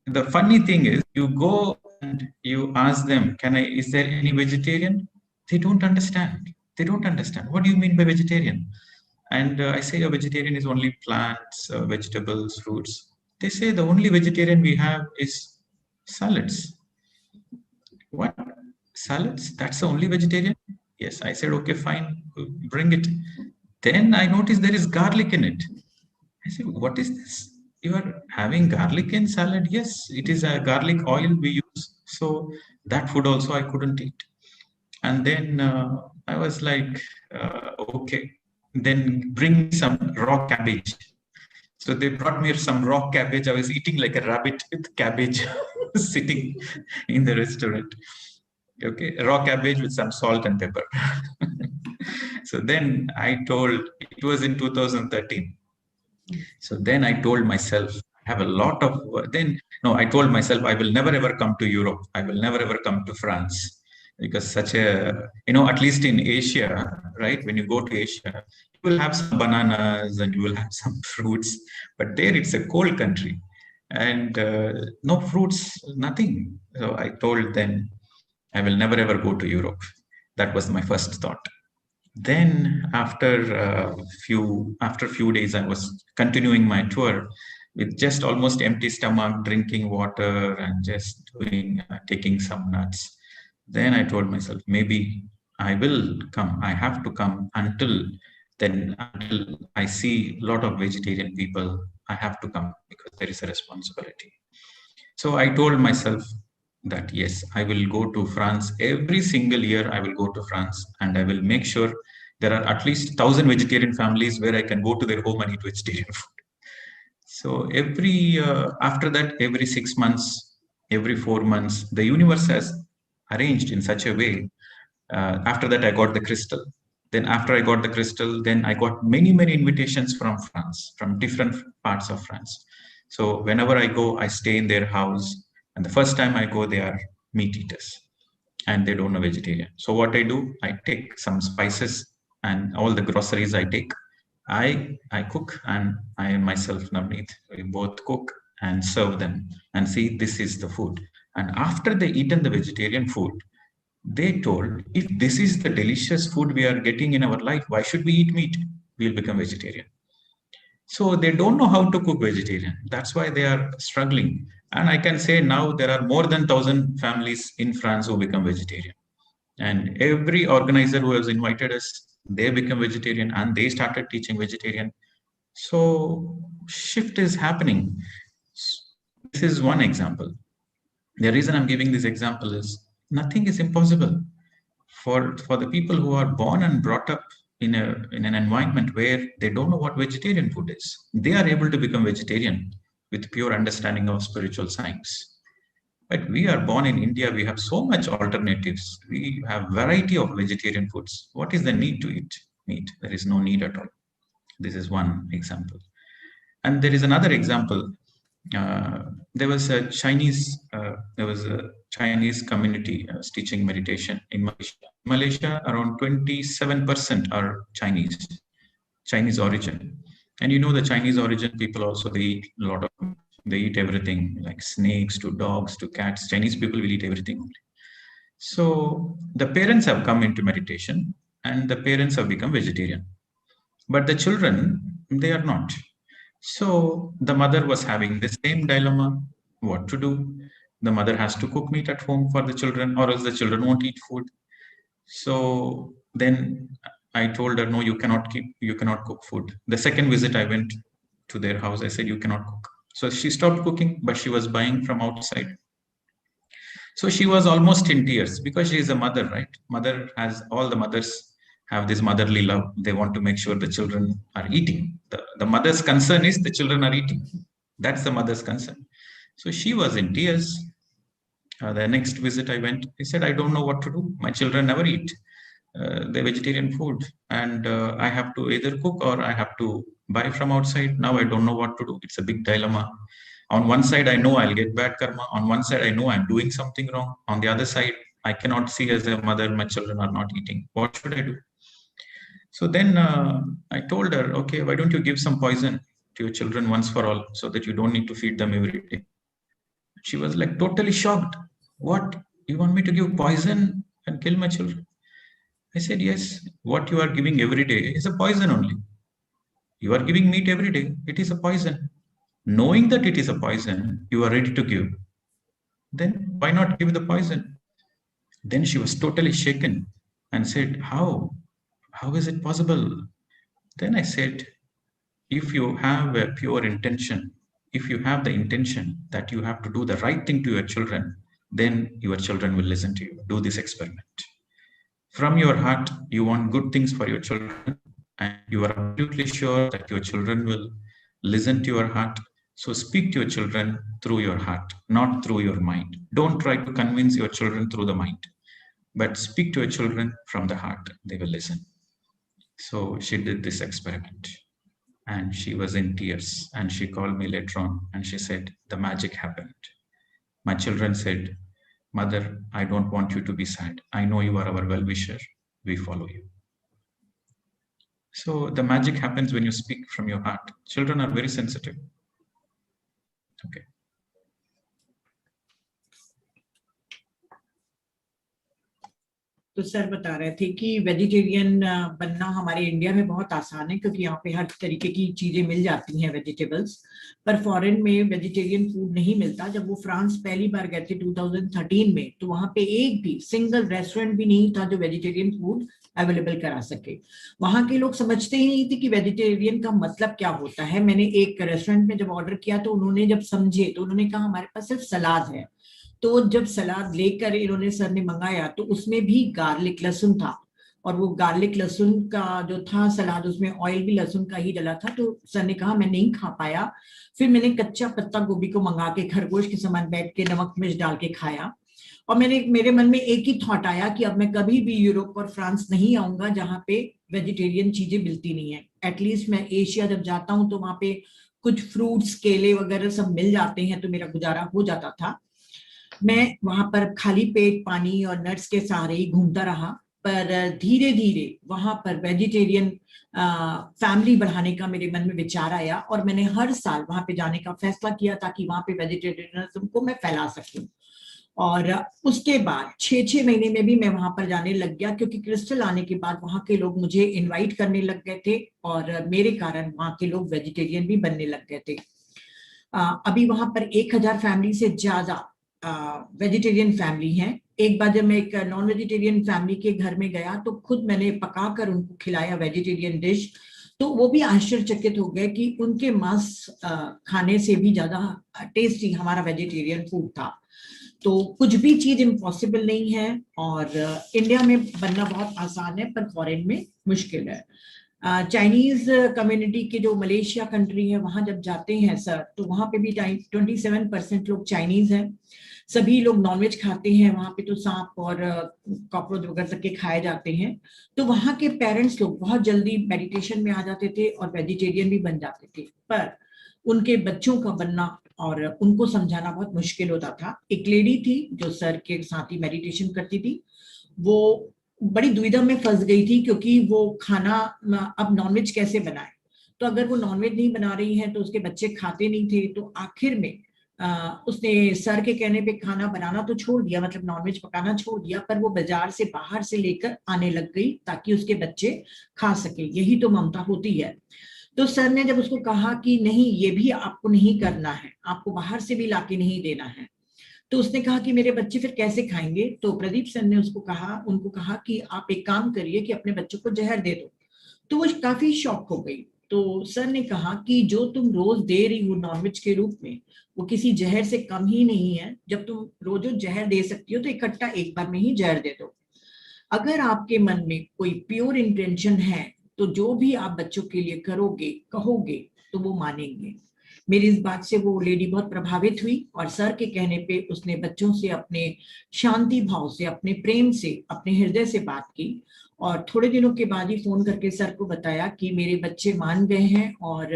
the funny thing is, you go and you ask them, is there any vegetarian? They don't understand. They don't understand. What do you mean by vegetarian? And I say a vegetarian is only plants, vegetables, fruits. They say the only vegetarian we have is salads. What? Salads? That's the only vegetarian? Yes. I said, okay, fine, bring it. Then I noticed there is garlic in it. I said, what is this? You are having garlic in salad? Yes, it is a garlic oil we use. So that food also I couldn't eat. And then I was like, okay, then bring me some raw cabbage. So they brought me some raw cabbage. I was eating like a rabbit with cabbage sitting in the restaurant. Okay, raw cabbage with some salt and pepper. So then I told, it was in 2013. So then I told myself, I have a lot of, I told myself, I will never ever come to Europe. I will never ever come to France. Because such a, at least in Asia, right? When you go to Asia, you will have some bananas and you will have some fruits, but there it's a cold country and no fruits, nothing. So I told them, I will never ever go to Europe. That was my first thought. Then after a few days, I was continuing my tour with just almost empty stomach, drinking water and just taking some nuts. Then I told myself, maybe I will come. I have to come until I see a lot of vegetarian people. I have to come because there is a responsibility. So I told myself that yes, I will go to France every single year. I will go to France and I will make sure there are at least 1,000 vegetarian families where I can go to their home and eat vegetarian food. So after that, every 6 months, every 4 months, the universe has arranged in such a way. After that, I got the crystal. Then after I got the crystal, then I got many, many invitations from France, from different parts of France. So whenever I go, I stay in their house. And the first time I go, they are meat eaters and they don't know vegetarian. So what I do, I take some spices and all the groceries I take. I cook and I and myself, Navneet, we both cook and serve them and see this is the food. And after they eaten the vegetarian food, they told, if this is the delicious food we are getting in our life, why should we eat meat? We'll become vegetarian. So they don't know how to cook vegetarian. That's why they are struggling. And I can say now there are more than 1,000 families in France who become vegetarian. And every organizer who has invited us, they become vegetarian and they started teaching vegetarian. So shift is happening. This is one example. The reason I'm giving this example is nothing is impossible for the people who are born and brought up in an environment where they don't know what vegetarian food is. They are able to become vegetarian with pure understanding of spiritual science. But we are born in India, we have so much alternatives. We have variety of vegetarian foods. What is the need to eat meat? There is no need at all. This is one example. And there is another example. There was a Chinese community teaching meditation in Malaysia. Malaysia, around 27% are Chinese origin. And the Chinese origin people also, they eat everything like snakes to dogs to cats. Chinese people will eat everything. So the parents have come into meditation and the parents have become vegetarian. But the children, they are not. So the mother was having the same dilemma, what to do. The mother has to cook meat at home for the children or else the children won't eat food. So then I told her, no, you cannot cook food. The second visit I went to their house, I said, you cannot cook. So she stopped cooking, but she was buying from outside. So she was almost in tears because she is a mother, right? All the mothers have this motherly love. They want to make sure the children are eating. The mother's concern is the children are eating. That's the mother's concern. So she was in tears. The next visit I went, he said, I don't know what to do. My children never eat the vegetarian food. And I have to either cook or I have to buy from outside. Now I don't know what to do. It's a big dilemma. On one side, I know I'll get bad karma. On one side, I know I'm doing something wrong. On the other side, I cannot see as a mother, my children are not eating. What should I do? So then I told her, okay, why don't you give some poison to your children once for all so that you don't need to feed them every day? She was like totally shocked. What? You want me to give poison and kill my children? I said, yes, what you are giving every day is a poison only. You are giving meat every day. It is a poison. Knowing that it is a poison, you are ready to give. Then why not give the poison? Then she was totally shaken and said, how? How is it possible? Then I said, if you have a pure intention, if you have the intention that you have to do the right thing to your children, then your children will listen to you. Do this experiment. From your heart, you want good things for your children, and you are absolutely sure that your children will listen to your heart. So speak to your children through your heart, not through your mind. Don't try to convince your children through the mind, but speak to your children from the heart. They will listen. So she did this experiment, and she was in tears, and she called me later on and she said, the magic happened. My children said, Mother, I don't want you to be sad. I know you are our well-wisher. We follow you. So the magic happens when you speak from your heart. Children are very sensitive. Okay. तो sir बता रहे थे कि vegetarian बनना हमारे India में बहुत आसान है क्योंकि यहाँ पे हर तरीके की चीजें मिल जाती हैं वेजिटेबल्स, पर फॉरेन में वेजिटेरियन फूड नहीं मिलता। जब वो फ्रांस पहली बार गए थे 2013 में, तो वहाँ पे एक भी सिंगल रेस्टोरेंट भी नहीं था जो वेजिटेरियन फूड अवेलेबल करा सके। वहाँ के लोग समझते ही नहीं थे कि वेजिटेरियन का मतलब क्या होता है। मैंने एक रेस्टोरेंट में जब ऑर्डर किया तो उन्होंने जब समझे तो उन्होंने कहा हमारे पास सिर्फ सलाद है। तो जब सलाद लेकर इन्होंने सर ने मंगाया तो उसमें भी गार्लिक लहसुन था, और वो गार्लिक लहसुन का जो था सलाद, उसमें ऑयल भी लहसुन का ही डला था। तो सर ने कहा मैं नहीं खा पाया। फिर मैंने कच्चा पत्ता गोभी को मंगा के खरगोश के समान बैठ के नमक मिर्च डाल के खाया, और मेरे मन में एक ही थॉट आया कि अब मैं कभी भी यूरोप और फ्रांस नहीं आऊंगा जहाँ पे वेजिटेरियन चीजें मिलती नहीं है। एटलीस्ट मैं एशिया जब जाता हूँ तो वहाँ पे कुछ फ्रूट्स केले वगैरह सब मिल जाते हैं, तो मेरा गुजारा हो जाता था। मैं वहां पर खाली पेट पानी और नट्स के सहारे ही घूमता रहा, पर धीरे धीरे वहां पर वेजिटेरियन फैमिली बढ़ाने का मेरे मन में विचार आया, और मैंने हर साल वहां पे जाने का फैसला किया ताकि वहां पे वेजिटेरियनिज्म को मैं फैला सकूं। और उसके बाद 6 महीने में भी मैं वहां पर जाने लग गया, क्योंकि क्रिस्टल आने के बाद वहां के लोग मुझे इनवाइट करने लग गए थे, और मेरे कारण वहां के लोग वेजिटेरियन भी बनने लग गए थे। अभी वहां पर 1000 फैमिली से ज्यादा वेजिटेरियन फैमिली हैं। एक बार जब मैं एक नॉन वेजिटेरियन फैमिली के घर में गया तो खुद मैंने पकाकर उनको खिलाया वेजिटेरियन डिश, तो वो भी आश्चर्यचकित हो गए कि उनके मांस खाने से भी ज्यादा टेस्टी हमारा वेजिटेरियन फूड था। तो कुछ भी चीज इम्पॉसिबल नहीं है, और इंडिया में बनना बहुत आसान है पर फॉरेन में मुश्किल है। चाइनीज कम्युनिटी के जो मलेशिया कंट्री है वहां जब जाते हैं सर, तो वहां पे भी 27% लोग चाइनीज हैं। सभी लोग नॉनवेज खाते हैं वहां पे, तो सांप और कॉकरोच वगैरह तक के खाए जाते हैं। तो वहां के पेरेंट्स लोग बहुत जल्दी मेडिटेशन में आ जाते थे और वेजिटेरियन भी बन जाते थे, पर उनके बच्चों का बनना और उनको समझाना बहुत मुश्किल होता था। एक लेडी थी जो सर के साथ ही मेडिटेशन करती थी, वो बड़ी दुविधा में फंस गई थी क्योंकि वो खाना अब नॉनवेज कैसे बनाए। तो अगर वो नॉनवेज नहीं बना रही है तो उसके बच्चे खाते नहीं थे। तो आखिर में उसने सर के कहने पे खाना बनाना तो छोड़ दिया, मतलब नॉनवेज पकाना छोड़ दिया, पर वो बाजार से बाहर से लेकर आने लग गई ताकि उसके बच्चे खा सके। यही तो ममता होती है। तो सर ने जब उसको कहा कि नहीं ये भी आपको नहीं करना है, आपको बाहर से भी लाके नहीं देना है, तो उसने कहा कि मेरे बच्चे फिर कैसे खाएंगे। तो प्रदीप सर ने उनको कहा कि आप एक काम करिए कि अपने बच्चों को जहर दे दो। तो वो काफी शॉक हो गई। तो सर ने कहा कि जो तुम रोज दे रही हो नॉनवेज के रूप में वो किसी जहर से कम ही नहीं है। जब तुम रोज जहर दे सकती हो तो इकट्ठा एक बार में ही जहर दे दो। अगर आपके मन में कोई प्योर इंटेंशन है तो जो भी आप बच्चों के लिए करोगे कहोगे तो वो मानेंगे। मेरी इस बात से वो लेडी बहुत प्रभावित हुई, और सर के कहने पे उसने बच्चों से अपने शांति भाव से, अपने प्रेम से, अपने हृदय से बात की, और थोड़े दिनों के बाद ही फोन करके सर को बताया कि मेरे बच्चे मान गए हैं और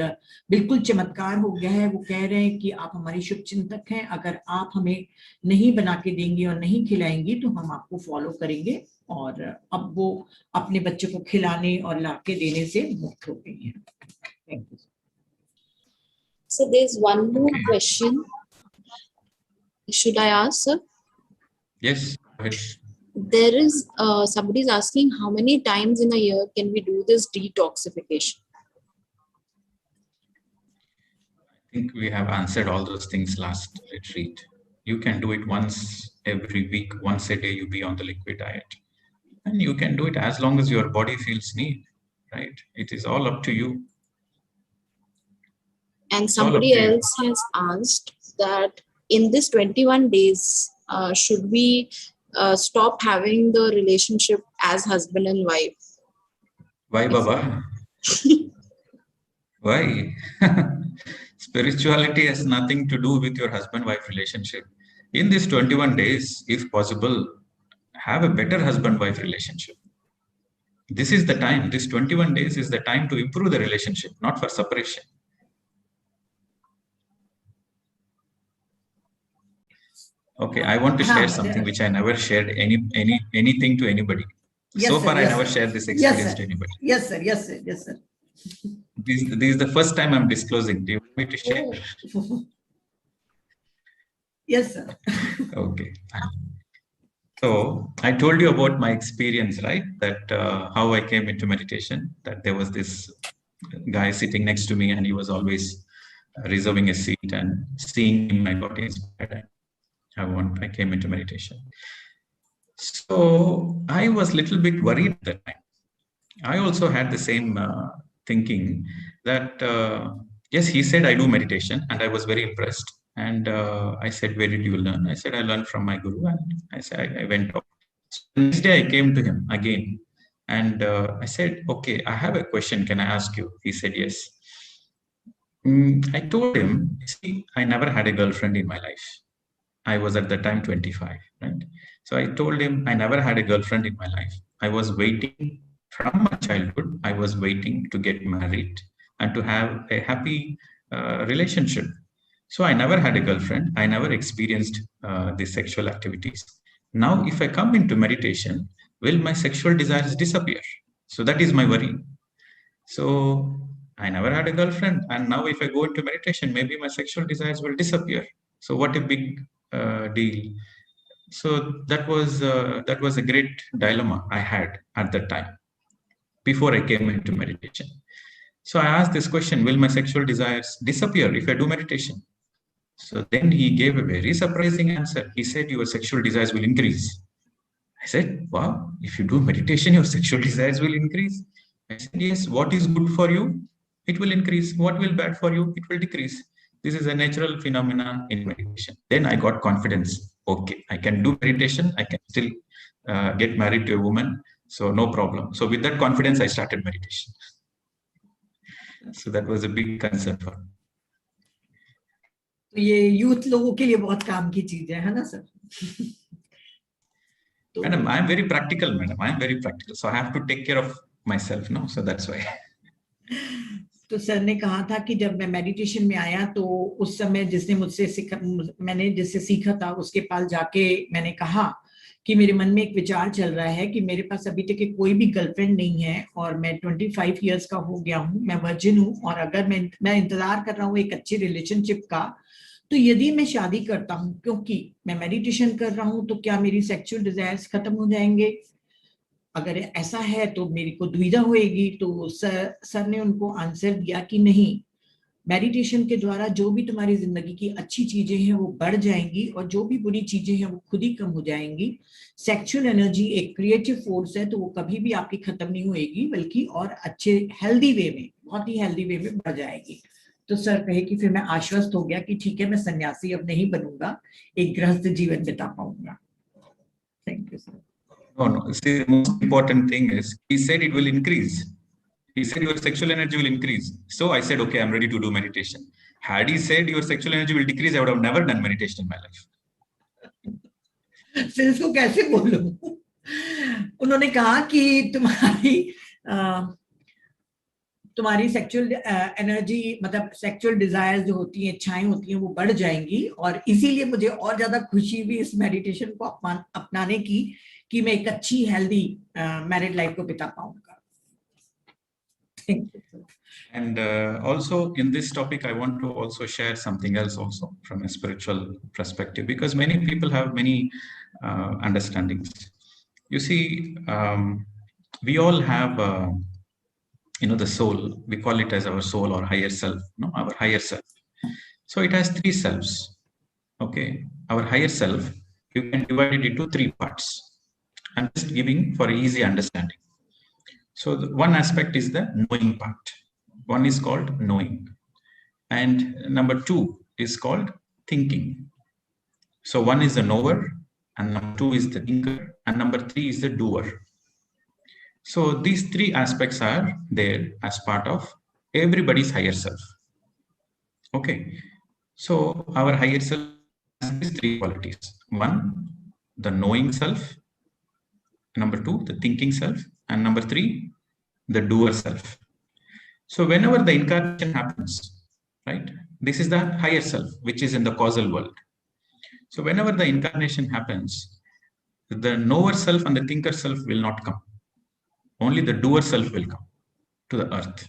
बिल्कुल चमत्कार हो गया है। वो कह रहे हैं कि आप हमारी शुभ चिंतक हैं, अगर आप हमें नहीं बना के देंगी और नहीं खिलाएंगी तो हम आपको फॉलो करेंगे। और अब वो अपने बच्चे को खिलाने और ला के देने से मुक्त हो गई हैं। Thank you. So there's one more question. Should I ask, sir? Yes. There is somebody is asking how many times in a year can we do this detoxification? I think we have answered all those things last retreat. You can do it once every week, once a day you be on the liquid diet. And you can do it as long as your body feels need, right? It is all up to you. And somebody else has asked that in this 21 days, should we stop having the relationship as husband and wife? Why, Baba? Why? Spirituality has nothing to do with your husband-wife relationship. In these 21 days, if possible, have a better husband-wife relationship. This is the time. This 21 days is the time to improve the relationship, not for separation. Okay, I want to share something which I never shared anything to anybody. Yes, so sir, far, yes, I never sir. shared this experience to anybody. Yes, sir. Yes, sir. Yes, sir. This is the first time I'm disclosing. Do you want me to share? Oh. Yes, sir. Okay. So I told you about my experience, right? That how I came into meditation, that there was this guy sitting next to me and he was always reserving a seat, and seeing him, I got inspired. I came into meditation. So I was a little bit worried at that time. I also had the same thinking that, yes, he said I do meditation, and I was very impressed. And I said, where did you learn? I said, I learned from my guru. And I said, I went out. So the next day I came to him again. And I said, okay, I have a question. Can I ask you? He said, yes. I told him, see, I never had a girlfriend in my life. I was at the time 25, right? So I told him, I never had a girlfriend in my life. I was waiting from my childhood. I was waiting to get married and to have a happy relationship. So I never had a girlfriend. I never experienced the sexual activities. Now, if I come into meditation, will my sexual desires disappear? So that is my worry. So I never had a girlfriend. And now if I go into meditation, maybe my sexual desires will disappear. So what a big deal. So that was a great dilemma I had at that time before I came into meditation. So I asked this question, will my sexual desires disappear if I do meditation? So then he gave a very surprising answer. He said, your sexual desires will increase. I said, wow, if you do meditation, your sexual desires will increase. I said, yes, what is good for you, it will increase. What will bad for you, it will decrease. This is a natural phenomenon in meditation. Then I got confidence. Okay, I can do meditation. I can still get married to a woman. So no problem. So with that confidence, I started meditation. So that was a big concern for me. तो ये youth लोगों के लिए बहुत काम की चीज है ना sir? Madam, I am very practical, madam. I am very practical. So I have to take care of myself, no? So that's why. तो सर ने कहा था कि जब मैं मेडिटेशन में आया तो उस समय मैंने जिससे सीखा था उसके पास जाके मैंने कहा कि मेरे मन में एक विचार चल रहा है कि मेरे पास अभी तक कोई भी गर्लफ्रेंड नहीं है और मैं 25 इयर्स का हो गया हूँ, मैं वर्जिन हूँ और अगर मैं इंतजार कर रहा हूँ एक अच्छे रिलेशनशिप का, तो यदि मैं शादी करता हूँ क्योंकि मैं मेडिटेशन कर रहा हूँ तो क्या मेरी सेक्सुअल डिजायर्स खत्म हो जाएंगे? अगर ऐसा है तो मेरी को दुविधा होएगी। तो सर ने उनको आंसर दिया कि नहीं, मेडिटेशन के द्वारा जो भी तुम्हारी जिंदगी की अच्छी चीजें हैं वो बढ़ जाएंगी और जो भी बुरी चीजें हैं वो खुद ही कम हो जाएंगी। सेक्सुअल एनर्जी एक क्रिएटिव फोर्स है, तो वो कभी भी आपकी खत्म नहीं होएगी बल्कि और अच्छे हेल्दी वे में, बहुत ही हेल्दी वे में बढ़ जाएगी। तो सर कहे कि फिर मैं आश्वस्त हो गया कि ठीक है, मैं सन्यासी अब नहीं बनूंगा, एक गृहस्थ जीवन बिता पाऊंगा। Thank you sir. No. See, the most important thing is he said it will increase. He said your sexual energy will increase. So I said, okay, I'm ready to do meditation. Had he said your sexual energy will decrease, I would have never done meditation in my life. फिर इसको कैसे बोलूं? उन्होंने कहा कि तुम्हारी sexual energy मतलब sexual desires जो होती हैं, इच्छाएं होती हैं, वो बढ़ जाएंगी और इसीलिए मुझे और ज्यादा खुशी हुई इस मेडिटेशन को अपनाने की कि मैं एक अच्छी हेल्दी मैरिड लाइफ को बिता पाऊंगा। And also in this topic, I want to also share something else also from a spiritual perspective, because many people have many understandings. You see, we all have, the soul. We call it as our soul or higher self. No, our higher self. So it has three selves. Okay, our higher self, you can divide it into three parts. I'm just giving for easy understanding. So one aspect is the knowing part. One is called knowing, and number two is called thinking. So one is the knower, and number two is the thinker, and number three is the doer. So these three aspects are there as part of everybody's higher self. Okay, so our higher self has these three qualities. One, the knowing self. Number two, the thinking self. And number three, the doer self. So whenever the incarnation happens, right, this is the higher self, which is in the causal world. So whenever the incarnation happens, the knower self and the thinker self will not come. Only the doer self will come to the earth.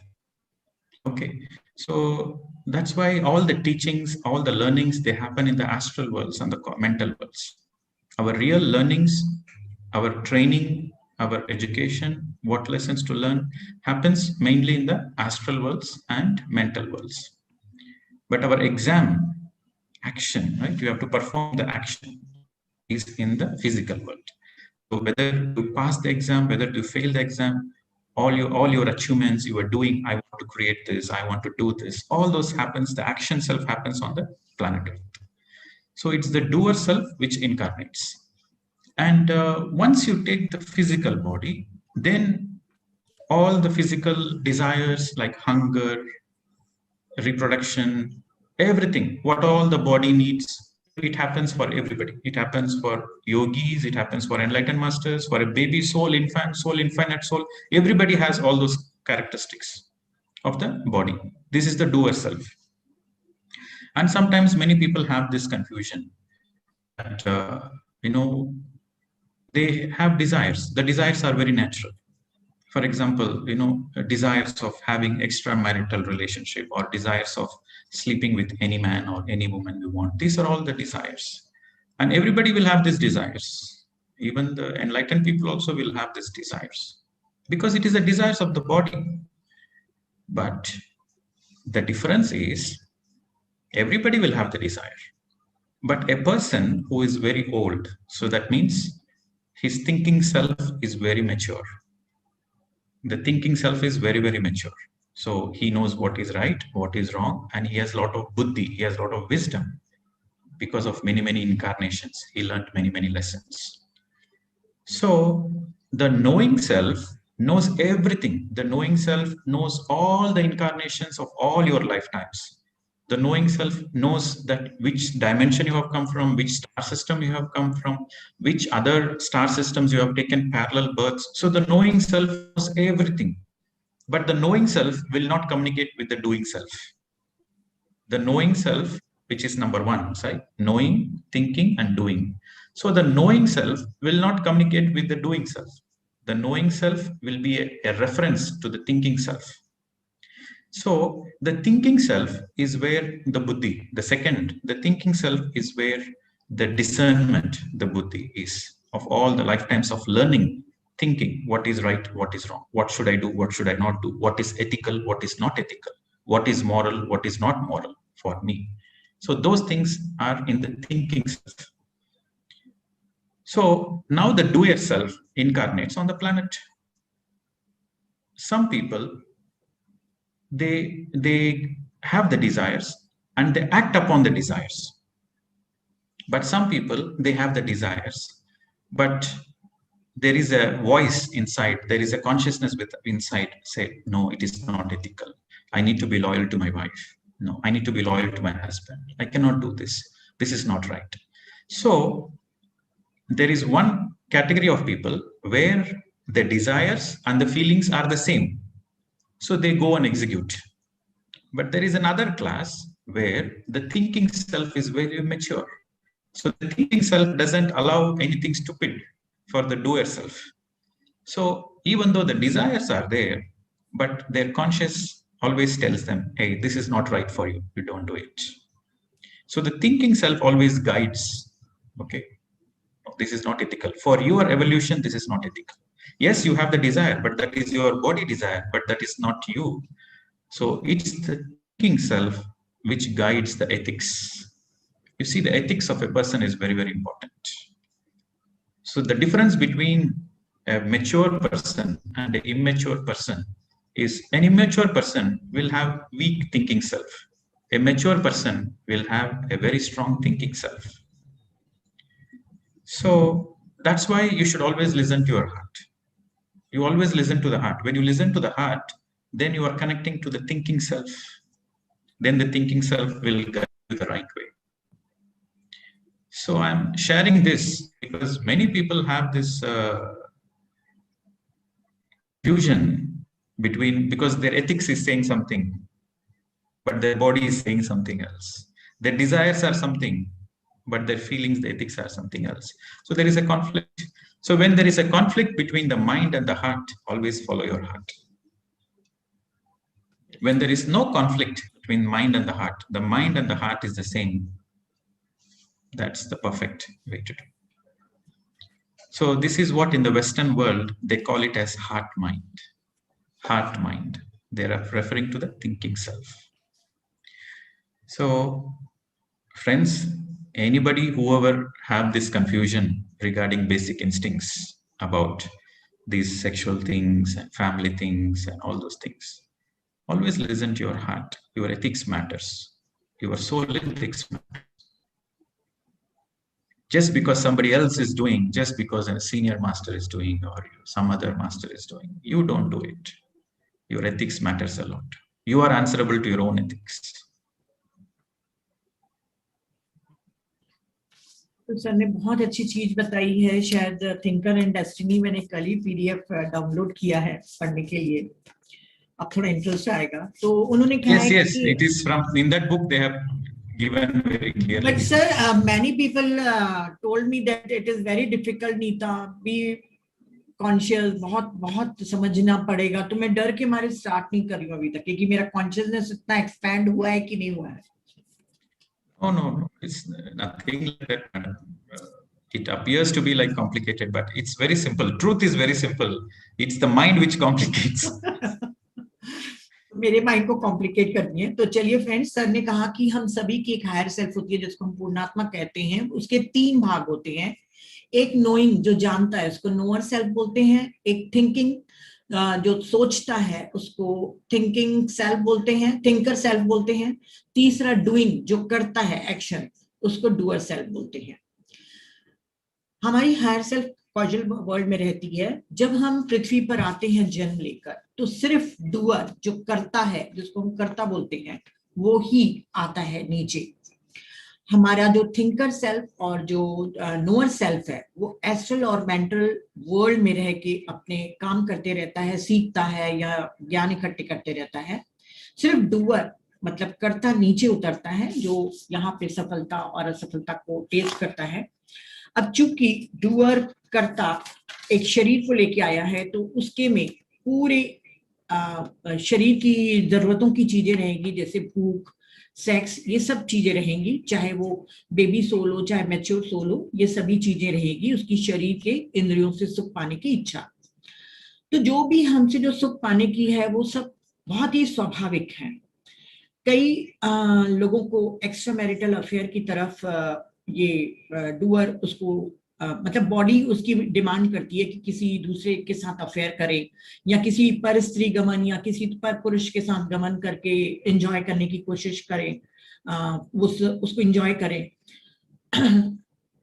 Okay, so that's why all the teachings, all the learnings, they happen in the astral worlds and the mental worlds. Our real learnings, our training, our education, what lessons to learn happens mainly in the astral worlds and mental worlds. But our exam action, right? You have to perform the action is in the physical world. So whether you pass the exam, whether you fail the exam, all your achievements you are doing, I want to create this, I want to do this, all those happens, the action self happens on the planet Earth. So it's the doer self which incarnates. And once you take the physical body, then all the physical desires like hunger, reproduction, everything, what all the body needs, it happens for everybody. It happens for yogis, it happens for enlightened masters, for a baby soul, infant soul, infinite soul. Everybody has all those characteristics of the body. This is the doer self. And sometimes many people have this confusion that, they have desires. The desires are very natural. For example, desires of having extramarital relationship or desires of sleeping with any man or any woman we want. These are all the desires. And everybody will have these desires. Even the enlightened people also will have these desires because it is the desires of the body. But the difference is everybody will have the desire. But a person who is very old, so that means his thinking self is very mature. The thinking self is very, very mature. So he knows what is right, what is wrong, and he has a lot of buddhi, he has a lot of wisdom. Because of many, many incarnations, he learned many, many lessons. So the knowing self knows everything. The knowing self knows all the incarnations of all your lifetimes. The knowing self knows that which dimension you have come from, which star system you have come from, which other star systems you have taken parallel births. So the knowing self knows everything. But the knowing self will not communicate with the doing self. The knowing self, which is number one, right? Knowing, thinking, and doing. So the knowing self will not communicate with the doing self. The knowing self will be a reference to the thinking self. So the thinking self is where the buddhi, the second, the thinking self is where the discernment, the buddhi is of all the lifetimes of learning, thinking what is right, what is wrong, what should I do, what should I not do, what is ethical, what is not ethical, what is moral, what is not moral for me. So those things are in the thinking self. So now the doer self incarnates on the planet. Some people, they have the desires and they act upon the desires. But some people, they have the desires, but there is a voice inside, there is a consciousness inside say, no, it is not ethical. I need to be loyal to my wife. No, I need to be loyal to my husband. I cannot do this. This is not right. So there is one category of people where the desires and the feelings are the same. So they go and execute. But there is another class where the thinking self is very mature. So the thinking self doesn't allow anything stupid for the doer self. So even though the desires are there, but their conscious always tells them, hey, this is not right for you. You don't do it. So the thinking self always guides. Okay. this is not ethical. For your evolution, this is not ethical. Yes, you have the desire, but that is your body desire, but that is not you. So it's the thinking self which guides the ethics. You see, the ethics of a person is very, very important. So the difference between a mature person and an immature person is an immature person will have weak thinking self. A mature person will have a very strong thinking self. So that's why you should always listen to your heart. You always listen to the heart. When you listen to the heart, then you are connecting to the thinking self. Then the thinking self will guide you the right way. So I'm sharing this because many people have this fusion between, because their ethics is saying something, but their body is saying something else. Their desires are something, but their feelings, the ethics are something else. So there is a conflict. So when there is a conflict between the mind and the heart, always follow your heart. When there is no conflict between mind and the mind and the heart is the same. That's the perfect way to do. So this is what in the Western world, they call it as heart mind. Heart mind. They are referring to the thinking self. So friends, anybody, whoever have this confusion regarding basic instincts about these sexual things and family things and all those things, always listen to your heart. Your ethics matters. Your soul ethics matters. Just because somebody else is doing, just because a senior master is doing or some other master is doing, you don't do it. Your ethics matters a lot. You are answerable to your own ethics. तो sir ने बहुत अच्छी चीज बताई है. शायद thinker and destiny मैंने कल ही पीडीएफ डाउनलोड किया है पढ़ने के लिए. अब थोड़ा इंटरेस्ट आएगा. तो उन्होंने कहा है yes, it is from in that book they have given very clearly. But sir, many people told me that it is very difficult, Neeta. Be conscious, बहुत समझना पड़ेगा. तो मैं डर के मारे स्टार्ट नहीं कर रही हूँ अभी तक, क्योंकि मेरा कॉन्शियसनेस इतना एक्सपैंड हुआ है कि नहीं हुआ है. Oh no, it's nothing like that, madam. It appears to be like complicated, but it's very simple. Truth is very simple. It's the mind which complicates. मेरे माइंड को कॉम्प्लिकेट करनी है. तो चलिए फ्रेंड्स, सर ने कहा कि हम सभी की एक हायर सेल्फ होती है जिसको हम पूर्णात्मा कहते हैं. उसके 3 भाग होते हैं. एक नोइंग, जो जानता है, उसको नोअर सेल्फ बोलते हैं. एक थिंकिंग, जो सोचता है, उसको थिंकिंग सेल्फ बोलते हैं, थिंकर सेल्फ बोलते हैं. तीसरा डूइंग, जो करता है, एक्शन, उसको डूअर सेल्फ बोलते हैं. हमारी हायर सेल्फ कॉजल वर्ल्ड में रहती है. जब हम पृथ्वी पर आते हैं जन्म लेकर, तो सिर्फ डूअर, जो करता है, जिसको हम करता बोलते हैं, वो ही आता है नीचे. हमारा जो थिंकर सेल्फ और जो नोअर सेल्फ है, वो एस्ट्रल और मेंटल वर्ल्ड में रह के अपने काम करते रहता है, सीखता है या ज्ञान इकट्ठे करते रहता है. सिर्फ डूअर, मतलब करता, नीचे उतरता है, जो यहाँ पे सफलता और असफलता को टेस्ट करता है. अब चूंकि डूअर करता एक शरीर को लेके आया है, तो उसके में पूरे शरीर की जरूरतों की चीजें रहेंगी, जैसे भूख, सेक्स, ये सब चीजें रहेंगी. चाहे वो बेबी सोल हो, चाहे मैच्योर सोल हो, ये सभी चीजें रहेगी. उसकी शरीर के इंद्रियों से सुख पाने की इच्छा. तो जो भी हमसे जो सुख पाने की है, वो सब बहुत ही स्वाभाविक है. कई लोगों को एक्स्ट्रा मैरिटल अफेयर की तरफ ये डूअर, उसको मतलब बॉडी उसकी डिमांड करती है कि किसी दूसरे के साथ अफेयर करे, या किसी पर स्त्री गमन या किसी पर पुरुष के साथ गमन करके एंजॉय करने की कोशिश करे, उसको एंजॉय करे.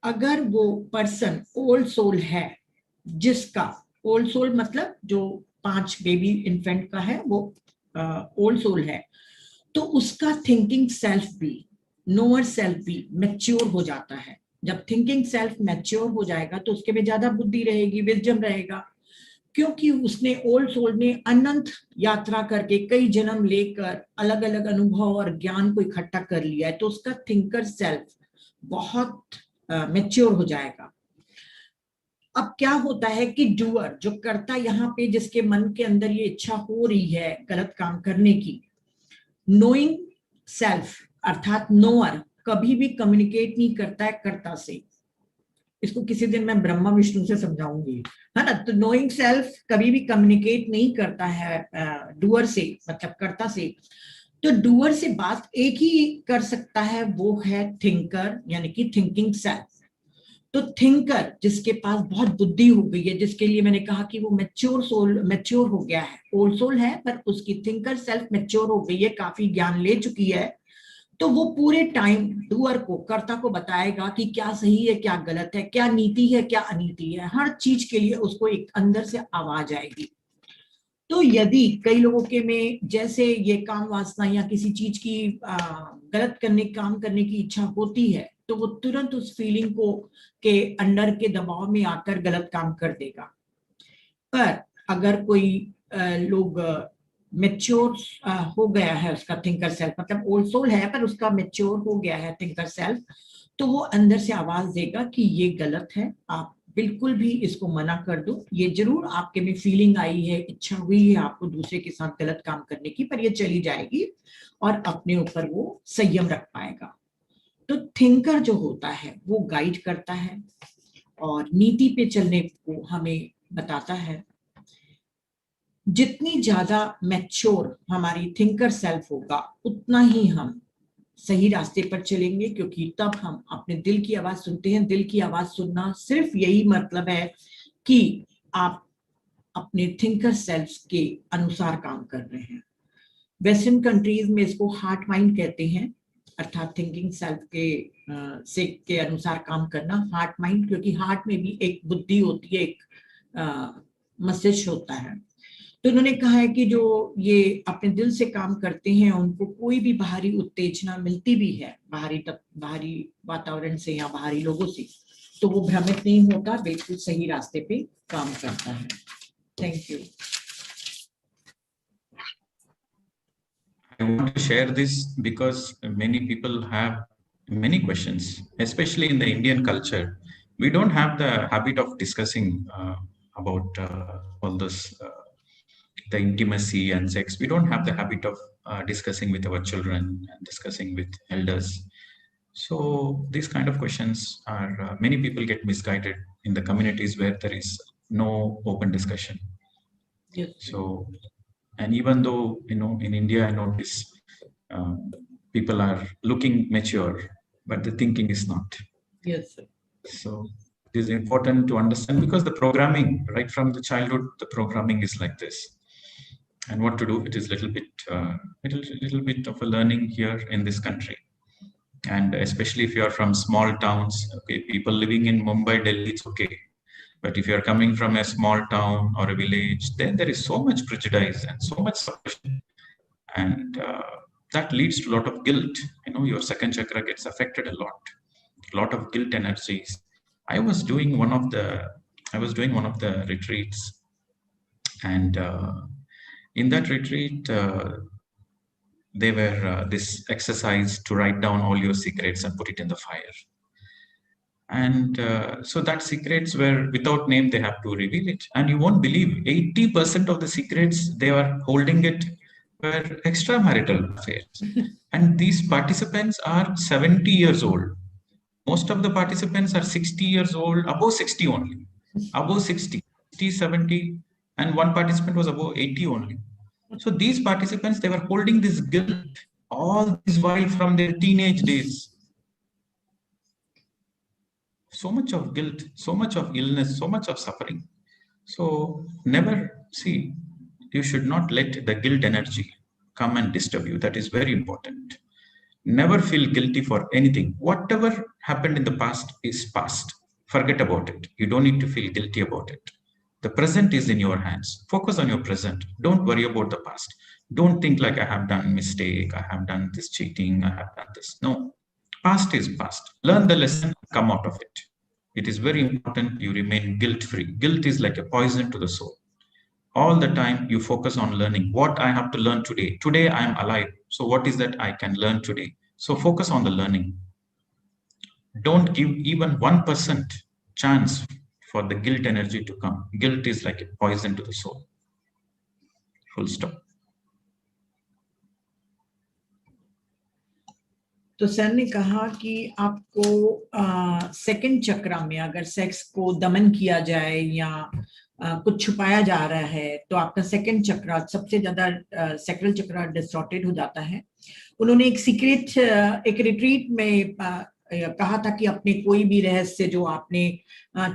अगर वो पर्सन ओल्ड सोल है, जिसका ओल्ड सोल मतलब जो 5 बेबी इन्फेंट का है, वो ओल्ड सोल है, तो उसका थिंकिंग सेल्फ भी, नोअर सेल्फ भी मैच्योर हो जाता है. जब थिंकिंग सेल्फ मैच्योर हो जाएगा, तो उसके में ज्यादा बुद्धि रहेगी, विजडम रहेगा, क्योंकि उसने ओल्ड सोल ने अनंत यात्रा करके कई जन्म लेकर अलग अलग अनुभव और ज्ञान को इकट्ठा कर लिया है. तो उसका थिंकर सेल्फ बहुत मैच्योर हो जाएगा. अब क्या होता है कि डूअर, जो करता, यहाँ पे जिसके मन के अंदर ये इच्छा हो रही है गलत काम करने की, नोइंग सेल्फ अर्थात नोअर कभी भी कम्युनिकेट नहीं करता है कर्ता से. इसको किसी दिन मैं ब्रह्मा विष्णु से समझाऊंगी, है ना। तो नोइंग सेल्फ कभी भी कम्युनिकेट नहीं करता है डूअर से, मतलब कर्ता से। तो डूअर से बात एक ही कर सकता है, वो है थिंकर, यानी कि थिंकिंग सेल्फ। तो थिंकर जिसके पास बहुत बुद्धि हो गई है, जिसके लिए मैंने कहा कि वो मैच्योर सोल, मैच्योर हो गया है, ओल्ड सोल है पर उसकी थिंकर सेल्फ मैच्योर हो गई है, काफी ज्ञान ले चुकी है, तो वो पूरे टाइम डूअर को, कर्ता को बताएगा कि क्या सही है क्या गलत है, क्या नीति है क्या अनीति है। हर चीज के लिए उसको एक अंदर से आवाज आएगी। तो यदि कई लोगों के में जैसे ये काम वासना या किसी चीज की गलत काम करने की इच्छा होती है, तो वो तुरंत उस फीलिंग को के अंडर के दबाव में आकर गलत काम कर देगा। पर अगर कोई लोग मेच्योर हो गया है, उसका थिंकर सेल्फ, मतलब ओल्ड सोल है पर उसका मेच्योर हो गया है थिंकर सेल्फ, तो वो अंदर से आवाज देगा कि ये गलत है, आप बिल्कुल भी इसको मना कर दो। ये जरूर आपके में फीलिंग आई है, इच्छा हुई है आपको दूसरे के साथ गलत काम करने की, पर ये चली जाएगी और अपने ऊपर वो संयम रख पाएगा। तो थिंकर जो होता है वो गाइड करता है और नीति पे चलने को हमें बताता है। जितनी ज्यादा मैच्योर हमारी थिंकर सेल्फ होगा, उतना ही हम सही रास्ते पर चलेंगे, क्योंकि तब हम अपने दिल की आवाज सुनते हैं। दिल की आवाज सुनना सिर्फ यही मतलब है कि आप अपने थिंकर सेल्फ के अनुसार काम कर रहे हैं। वेस्टर्न कंट्रीज में इसको हार्ट माइंड कहते हैं, अर्थात थिंकिंग सेल्फ के अनुसार काम करना, हार्ट माइंड, क्योंकि हार्ट में भी एक बुद्धि होती है, एक मस्तिष्क होता है। तो उन्होंने कहा है कि जो ये अपने दिल से काम करते हैं, उनको कोई भी बाहरी उत्तेजना मिलती भी है, बाहरी वातावरण से या बाहरी लोगों से, तो वो भ्रमित नहीं होता, बिल्कुल सही रास्ते पे काम करता है। Thank you. I want to share this because many people have many questions, especially in the Indian culture. We don't have the habit of discussing about all this, the intimacy and sex. We don't have the habit of discussing with our children and discussing with elders. So these kind of questions are, many people get misguided in the communities where there is no open discussion. Yes. So, and even though, in India, I notice people are looking mature, but the thinking is not. Yes, sir. So it is important to understand, because the programming, right from the childhood, the programming is like this. And what to do, it is little bit of a learning here in this country. And especially if you are from small towns, okay, people living in Mumbai, Delhi, it's okay. But if you are coming from a small town or a village, then there is so much prejudice and so much suppression. And that leads to a lot of guilt. Your second chakra gets affected a lot of guilt energies. I was doing one of the retreats, and in that retreat, they were this exercise to write down all your secrets and put it in the fire. And so that secrets were without name, they have to reveal it. And you won't believe, 80% of the secrets they were holding it were extramarital affairs. And these participants are 70 years old. Most of the participants are 60 years old, above 60 only. Above 60, 70, and one participant was above 80 only. So these participants, they were holding this guilt all this while from their teenage days. So much of guilt, so much of illness, so much of suffering. So never, see, you should not let the guilt energy come and disturb you. That is very important. Never feel guilty for anything. Whatever happened in the past is past. Forget about it. You don't need to feel guilty about it. The present is in your hands. Focus on your present. Don't worry about the past. Don't think like I have done mistake, I have done this cheating, I have done this. No, past is past. Learn the lesson, come out of it. It is very important you remain guilt-free. Guilt is like a poison to the soul. All the time you focus on learning. What I have to learn today. Today I am alive. So what is that I can learn today? So focus on the learning. Don't give even 1% chance for the guilt energy to come. Guilt is like a poison to the soul. Full stop. तो sir ने कहा कि आपको second चक्रा में अगर sex को दमन किया जाए या कुछ छुपाया जा रहा है तो आपका सेकंड चक्रा सबसे ज्यादा सेक्रल चक्रा डिस्टॉर्टेड हो जाता है। उन्होंने एक सीक्रेट एक रिट्रीट में कहा था कि अपने कोई भी रहस्य जो आपने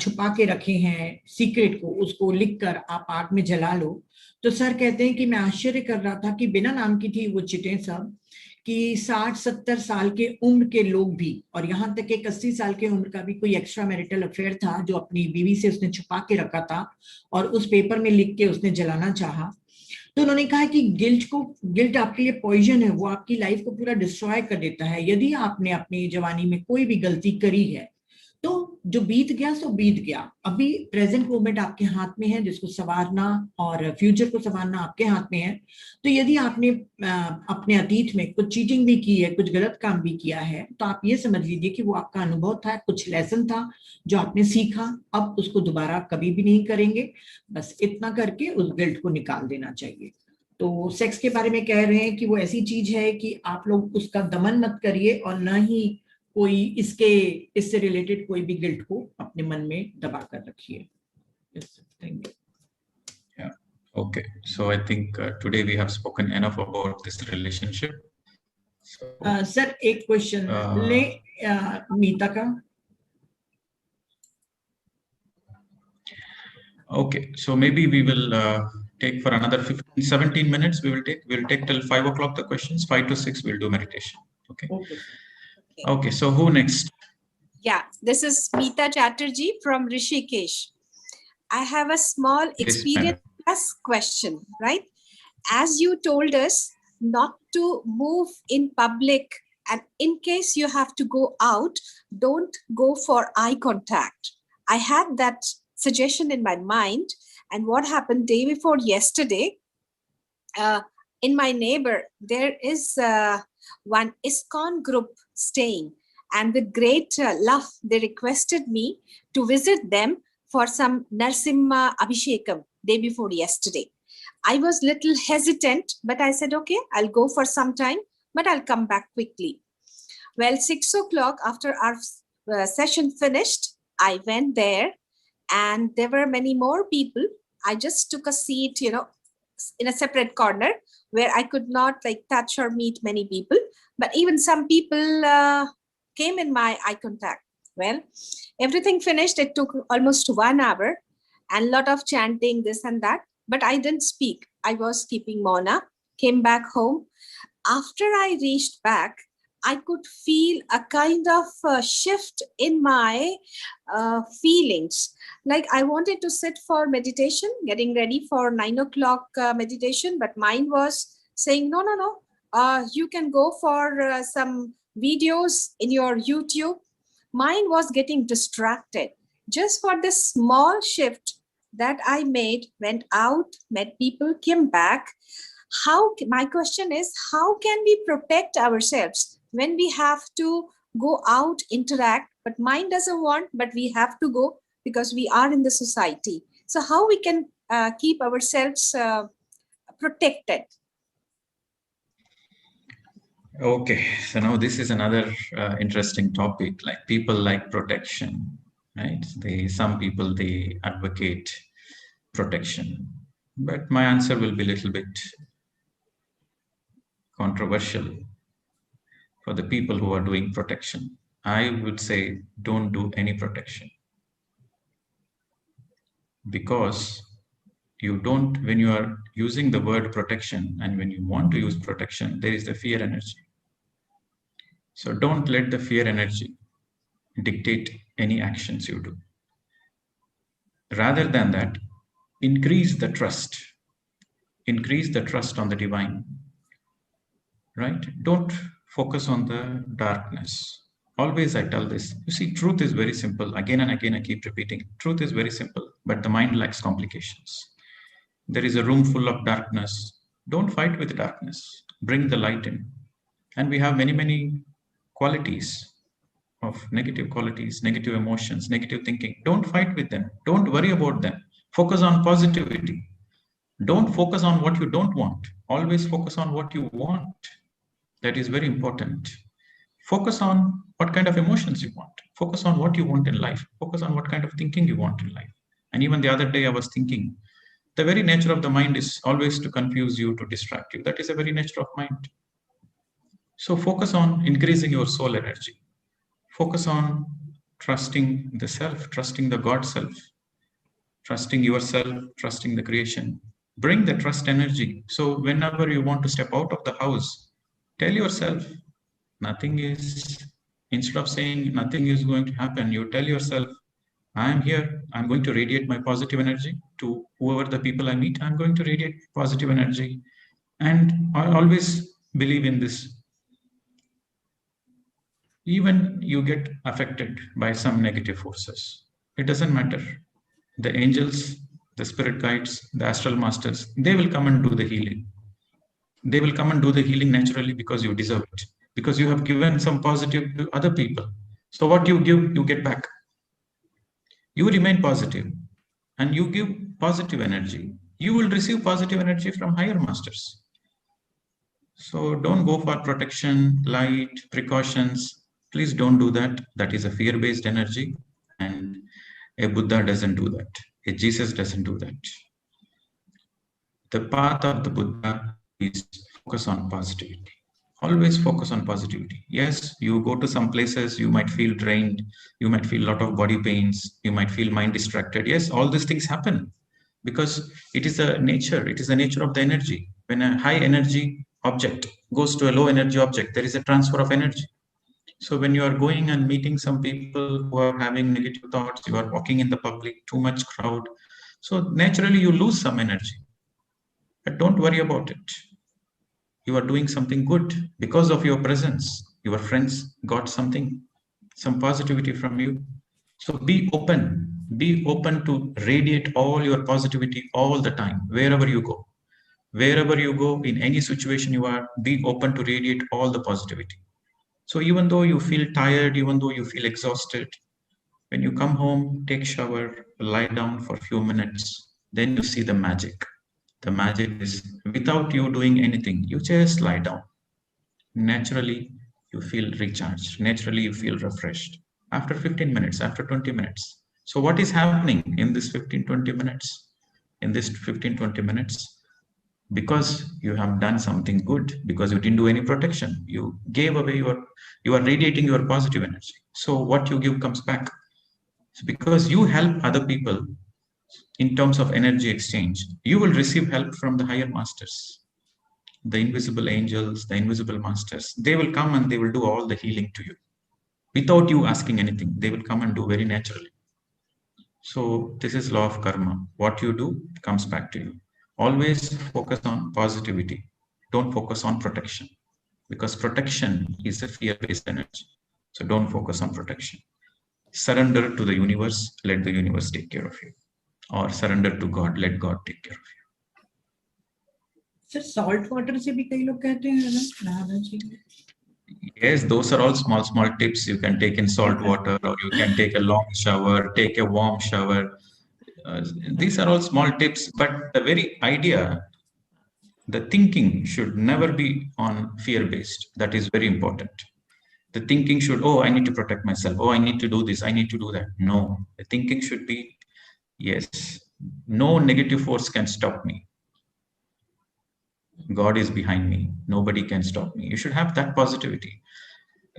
छुपा के रखे हैं सीक्रेट को, उसको लिखकर आप आग में जला लो। तो सर कहते हैं कि मैं आश्चर्य कर रहा था कि बिना नाम की थी वो चिटें सब, कि 60-70 साल के उम्र के लोग भी, और यहाँ तक एक 80 साल के उम्र का भी कोई एक्स्ट्रा मैरिटल अफेयर था जो अपनी बीवी से उसने छुपा के रखा था और उस पेपर में लिख के उसने जलाना चाहा। तो उन्होंने कहा कि गिल्ट आपके लिए पॉइजन है, वो आपकी लाइफ को पूरा डिस्ट्रॉय कर देता है। यदि आपने अपनी जवानी में कोई भी गलती करी है तो जो बीत गया सो बीत गया, अभी प्रेजेंट मोमेंट आपके हाथ में है जिसको संवारना, और फ्यूचर को संवारना आपके हाथ में है। तो यदि आपने अपने अतीत में कुछ चीटिंग भी की है, कुछ गलत काम भी किया है, तो आप ये समझ लीजिए कि वो आपका अनुभव था, कुछ लेसन था जो आपने सीखा, अब उसको दोबारा कभी भी नहीं करेंगे। बस इतना करके उस गिल्ट को निकाल देना चाहिए। तो सेक्स के बारे में कह रहे हैं कि वो ऐसी चीज है कि आप लोग उसका दमन मत करिए और न ही कोई इससे रिलेटेड कोई भी गिल्ट को अपने मन में दबा कर रखिए। Okay, so I think today we have spoken enough about this relationship. Sir एक क्वेश्चन ले मीता का। Okay, so maybe we will take for another 15-17 minutes. We'll take till 5 o'clock the questions. 5 to 6 we'll do meditation. Okay. Okay, so who next? Yeah, this is Meeta Chatterjee from Rishikesh. I have a small experience question, right? As you told us not to move in public, and in case you have to go out, don't go for eye contact. I had that suggestion in my mind, and what happened day before yesterday, in my neighbor, there is one ISKCON group staying, and with great love, they requested me to visit them for some Narsimha Abhishekam day before yesterday. I was little hesitant, but I said, okay, I'll go for some time, but I'll come back quickly. Well, 6 o'clock after our session finished, I went there and there were many more people. I just took a seat, in a separate corner where I could not touch or meet many people, but even some people came in my eye contact. Well, everything finished. It took almost 1 hour and a lot of chanting, this and that, but I didn't speak. I was keeping Mona, came back home. After I reached back, I could feel a kind of shift in my feelings. Like I wanted to sit for meditation, getting ready for 9 o'clock meditation, but mine was saying, no, you can go for some videos in your YouTube. Mine was getting distracted. Just for this small shift that I made, went out, met people, came back. My question is, how can we protect ourselves when we have to go out, interact, but mind doesn't want, but we have to go because we are in the society. So how we can keep ourselves protected? Okay, so now this is another interesting topic. Like people like protection, right? Some people, they advocate protection, but my answer will be a little bit controversial. For the people who are doing protection, I would say don't do any protection, because you don't, when you are using the word protection and when you want to use protection, there is the fear energy. So don't let the fear energy dictate any actions you do. Rather than that, increase the trust on the divine, right? Don't focus on the darkness. Always I tell this, you see, truth is very simple. Again and again, I keep repeating, truth is very simple, but the mind lacks complications. There is a room full of darkness. Don't fight with darkness. Bring the light in. And we have many, many qualities of negative qualities, negative emotions, negative thinking. Don't fight with them. Don't worry about them. Focus on positivity. Don't focus on what you don't want. Always focus on what you want. That is very important. Focus on what kind of emotions you want. Focus on what you want in life. Focus on what kind of thinking you want in life. And even the other day I was thinking, the very nature of the mind is always to confuse you, to distract you. That is the very nature of mind. So focus on increasing your soul energy. Focus on trusting the self, trusting the God self, trusting yourself, trusting the creation. Bring the trust energy. So whenever you want to step out of the house, tell yourself, nothing is, instead of saying nothing is going to happen, you tell yourself, I am here, I'm going to radiate my positive energy to whoever the people I meet, I'm going to radiate positive energy. And I always believe in this. Even you get affected by some negative forces, it doesn't matter. The angels, the spirit guides, the astral masters, they will come and do the healing. They will come and do the healing naturally because you deserve it, because you have given some positive to other people. So what you give, you get back. You remain positive and you give positive energy. You will receive positive energy from higher masters. So don't go for protection, light, precautions. Please don't do that. That is a fear-based energy, and a Buddha doesn't do that. A Jesus doesn't do that. The path of the Buddha is focus on positivity. Always focus on positivity. Yes, you go to some places, you might feel drained, you might feel a lot of body pains, you might feel mind distracted. Yes, all these things happen because it is the nature of the energy. When a high energy object goes to a low energy object, there is a transfer of energy. So when you are going and meeting some people who are having negative thoughts, you are walking in the public, too much crowd. So naturally you lose some energy. But don't worry about it. You are doing something good because of your presence. Your friends got something, some positivity from you. So be open to radiate all your positivity all the time, wherever you go. Wherever you go, in any situation you are, be open to radiate all the positivity. So even though you feel tired, even though you feel exhausted, when you come home, take shower, lie down for a few minutes, then you see the magic. The magic is without you doing anything, you just lie down. Naturally, you feel recharged. Naturally, you feel refreshed. After 15 minutes, after 20 minutes. So what is happening in this 15-20 minutes? In this 15-20 minutes, because you have done something good, because you didn't do any protection, you gave away you are radiating your positive energy. So what you give comes back. So because you help other people in terms of energy exchange, you will receive help from the higher masters, the invisible angels, the invisible masters. They will come and they will do all the healing to you without you asking anything. They will come and do very naturally. So this is law of karma. What you do comes back to you. Always focus on positivity. Don't focus on protection, because protection is a fear-based energy. So don't focus on protection. Surrender to the universe, let the universe take care of you. Or surrender to God, let God take care of you. Sir, salt water se bhi kai log kehte hain na nahana chahiye. Yes, those are all small tips you can take in salt water, or you can take a long shower, take a warm shower. These are all small tips, but the very idea, the thinking should never be on fear-based. That is very important. The thinking should, oh, I need to protect myself. Oh, I need to do this. I need to do that. No, the thinking should be, yes, no negative force can stop me. God is behind me. Nobody can stop me. You should have that positivity.